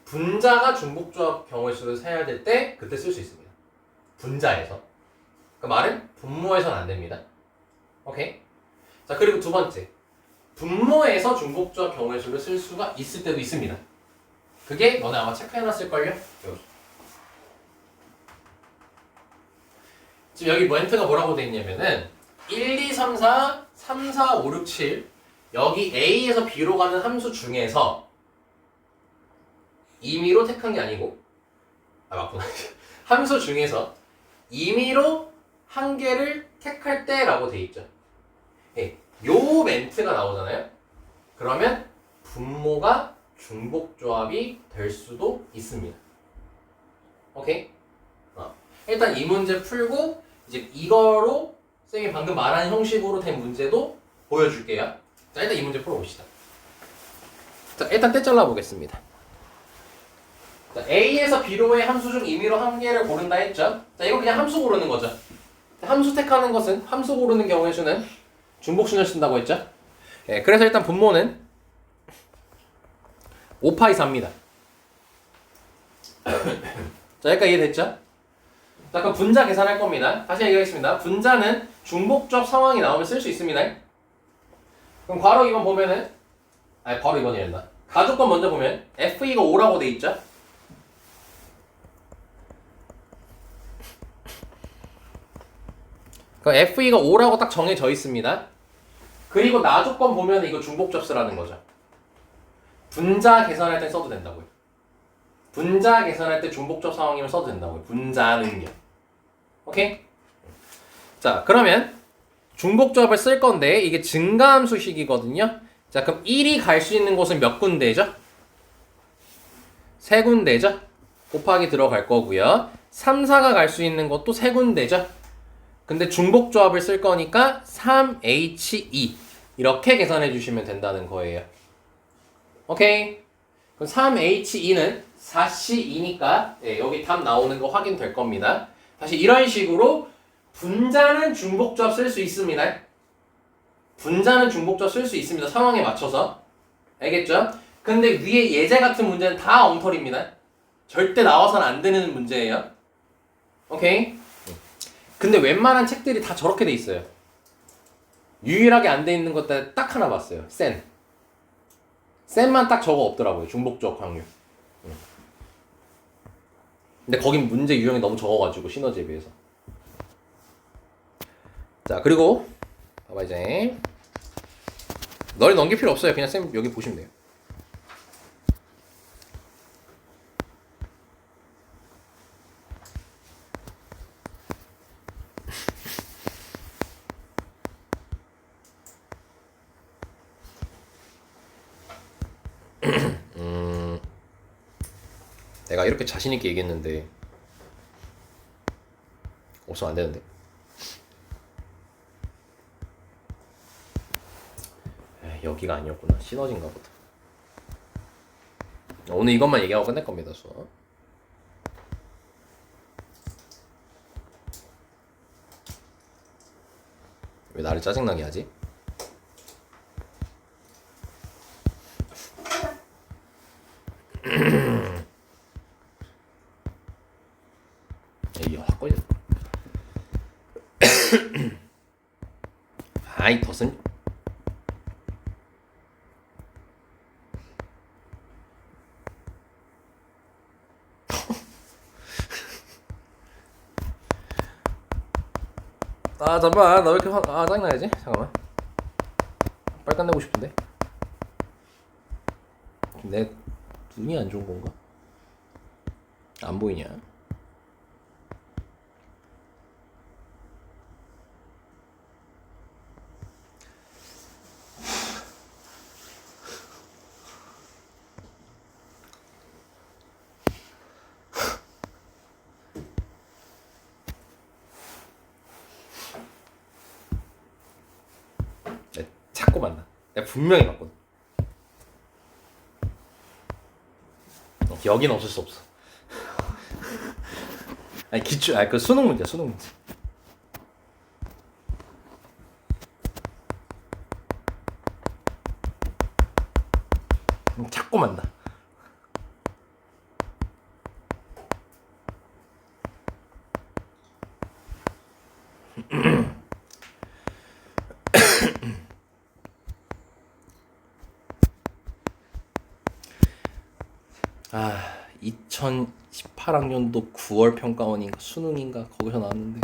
분자가 중복조합 경우의 수를 세야 될 때 그때 쓸 수 있습니다. 분자에서. 그 말은 분모에서는 안 됩니다. 오케이? 자, 그리고 두 번째, 분모에서 중복조합 경우의 수를 쓸 수가 있을 때도 있습니다. 그게 너네 아마 체크해놨을걸요? 여기. 지금 여기 멘트가 뭐라고 돼 있냐면은 1, 2, 3, 4, 3, 4, 5, 6, 7 여기 A에서 B로 가는 함수 중에서 임의로 택한 게 아니고, 맞구나. 함수 중에서 임의로 한 개를 택할 때 라고 돼 있죠. 예, 요 멘트가 나오잖아요. 그러면 분모가 중복조합이 될 수도 있습니다. 오케이? 일단 이 문제 풀고 이제 이거로 쌤이 방금 말한 형식으로 된 문제도 보여줄게요. 자, 일단 이 문제 풀어봅시다. 자, 일단 떼 잘라 보겠습니다. 자, A에서 B로의 함수 중 임의로 한 개를 고른다 했죠. 자, 이거 그냥 함수 고르는 거죠. 함수 택하는 것은 함수 고르는 경우의 수는 중복순을 쓴다고 했죠. 예, 그래서 일단 분모는 5파이 4입니다. 자, 여기까지 이해됐죠? 자, 그럼 분자 계산할 겁니다. 다시 얘기하겠습니다. 분자는 중복조합 상황이 나오면 쓸 수 있습니다. 그럼 괄호 2번 보면은 괄호 2번이 된다. 가족권 먼저 보면 F2가 5라고 돼 있죠? 그럼 F2가 5라고 딱 정해져 있습니다. 그리고 나조건 보면 이거 중복조합 쓰라는 거죠. 분자 계산할 때 써도 된다고요. 분자 계산할 때 중복조합 상황이면 써도 된다고요. 분자는요. 오케이? 자, 그러면 중복조합을 쓸 건데 이게 증가함수식이거든요. 자, 그럼 1이 갈 수 있는 곳은 몇 군데죠? 3군데죠? 곱하기 들어갈 거고요. 3, 4가 갈 수 있는 것도 3군데죠? 근데 중복조합을 쓸 거니까 3H2 이렇게 계산해 주시면 된다는 거예요. 오케이? 그럼 3H2는 4C2니까 여기 답 나오는 거 확인될 겁니다. 다시 이런 식으로 분자는 중복조합 쓸 수 있습니다. 분자는 중복조합 쓸 수 있습니다. 상황에 맞춰서. 알겠죠? 근데 위에 예제 같은 문제는 다 엉터리입니다. 절대 나와서는 안 되는 문제예요. 오케이? 근데 웬만한 책들이 다 저렇게 돼 있어요. 유일하게 안 돼 있는 것들 딱 하나 봤어요. 센만 딱 저거 없더라고요. 중복조합 확률. 근데 거긴 문제 유형이 너무 적어가지고 시너지에 비해서. 자, 그리고 봐봐 이제 널리 넘길 필요 없어요. 그냥 쌤 여기 보시면 돼요. 내가 이렇게 자신 있게 얘기했는데 없으면 안 되는데. 여기가 아니었구나. 시너지인가 보다. 오늘 이것만 얘기하고 끝낼 겁니다, 수업. 왜 나를 짜증나게 하지? 이게 확 걸려. 아이 덧은 잠깐만. 나 왜 이렇게 짜증나야지? 잠깐만. 빨리 끝내고 싶은데. 내 눈이 안 좋은 건가? 안 보이냐? 내가 자꾸 만나. 내가 분명히 봤거든. 여기는 없을 수 없어. 아니 그 수능 문제. 자꾸 만나. 아, 2018학년도 9월 평가원인가 수능인가 거기서 나왔는데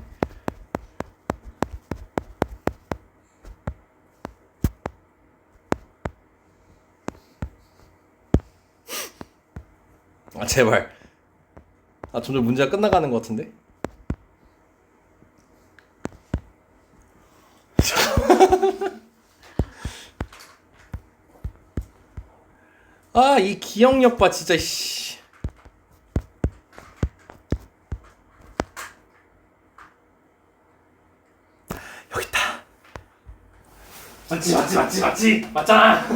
제발. 점점 문제가 끝나가는 것 같은데? 아, 이 기억력 봐, 진짜, 씨. 여기 있다. 맞지? 맞잖아.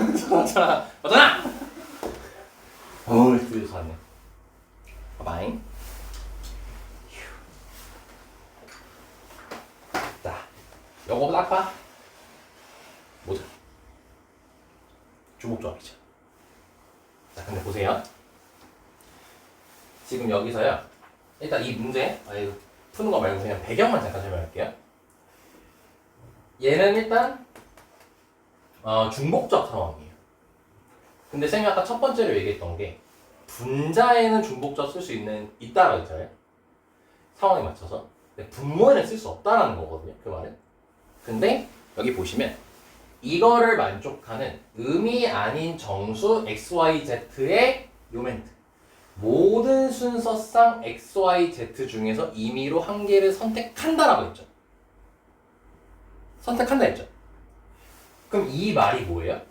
맞잖아. 어우, 드디어 찾았네. 봐봐잉. 자, 요거 딱 봐. 뭐죠? 주목조합이죠. 자, 근데 보세요. 지금 여기서요. 일단 이 문제, 푸는 거 말고 그냥 배경만 잠깐 설명할게요. 얘는 일단 중복조합 상황이에요. 근데 쌤이 아까 첫 번째로 얘기했던 게 분자에는 중복조합 쓸 수 있다라고 했잖아요. 상황에 맞춰서. 근데 분모에는 쓸 수 없다라는 거거든요. 그 말은. 근데 여기 보시면 이거를 만족하는 의미 아닌 정수 XYZ의 요 멘트. 모든 순서상 XYZ 중에서 임의로 한 개를 선택한다라고 했죠. 선택한다 했죠. 그럼 이 말이 뭐예요?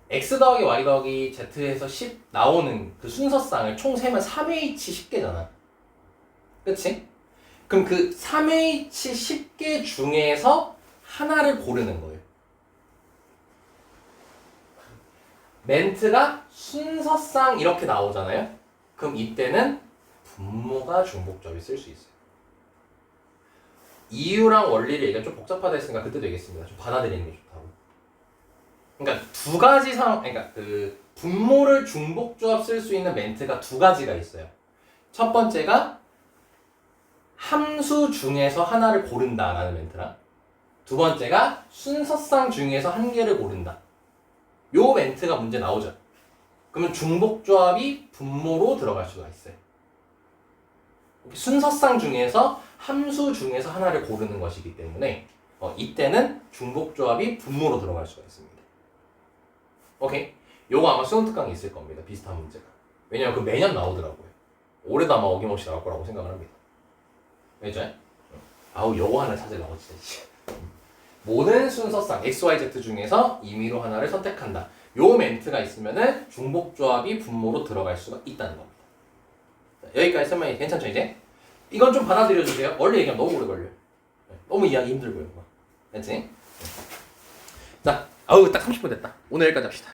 X 더하기 Y 더하기 Z에서 10 나오는 그 순서상을 총 세면 3H 10개잖아. 그치? 그럼 그 3H 10개 중에서 하나를 고르는 거예요. 멘트가 순서상 이렇게 나오잖아요. 그럼 이때는 분모가 중복조합이 쓸 수 있어요. 이유랑 원리를 얘기가 좀 복잡하다 했으니까 그때도 얘기했습니다. 좀 받아들이는 게 좋다고. 그러니까 두 가지 그러니까 그 분모를 중복조합 쓸 수 있는 멘트가 두 가지가 있어요. 첫 번째가 함수 중에서 하나를 고른다라는 멘트랑 두 번째가 순서상 중에서 한 개를 고른다. 요 멘트가 문제 나오죠. 그러면 중복조합이 분모로 들어갈 수가 있어요. 순서상 중에서 함수 중에서 하나를 고르는 것이기 때문에 이때는 중복조합이 분모로 들어갈 수가 있습니다. 오케이? 요거 아마 수능 특강이 있을 겁니다. 비슷한 문제가. 왜냐면 그 매년 나오더라고요. 올해도 아마 어김없이 나올 거라고 생각을 합니다. 알죠? 아우 요거 하나 찾으려고 진짜. 모든 순서상 XYZ 중에서 임의로 하나를 선택한다. 요 멘트가 있으면은 중복조합이 분모로 들어갈 수가 있다는 겁니다. 자, 여기까지 설명이 괜찮죠 이제? 이건 좀 받아들여 주세요. 원래 얘기하면 너무 오래 걸려요. 너무 이해하기 힘들고요. 됐지? 자, 아우 딱 30분 됐다. 오늘 여기까지 합시다.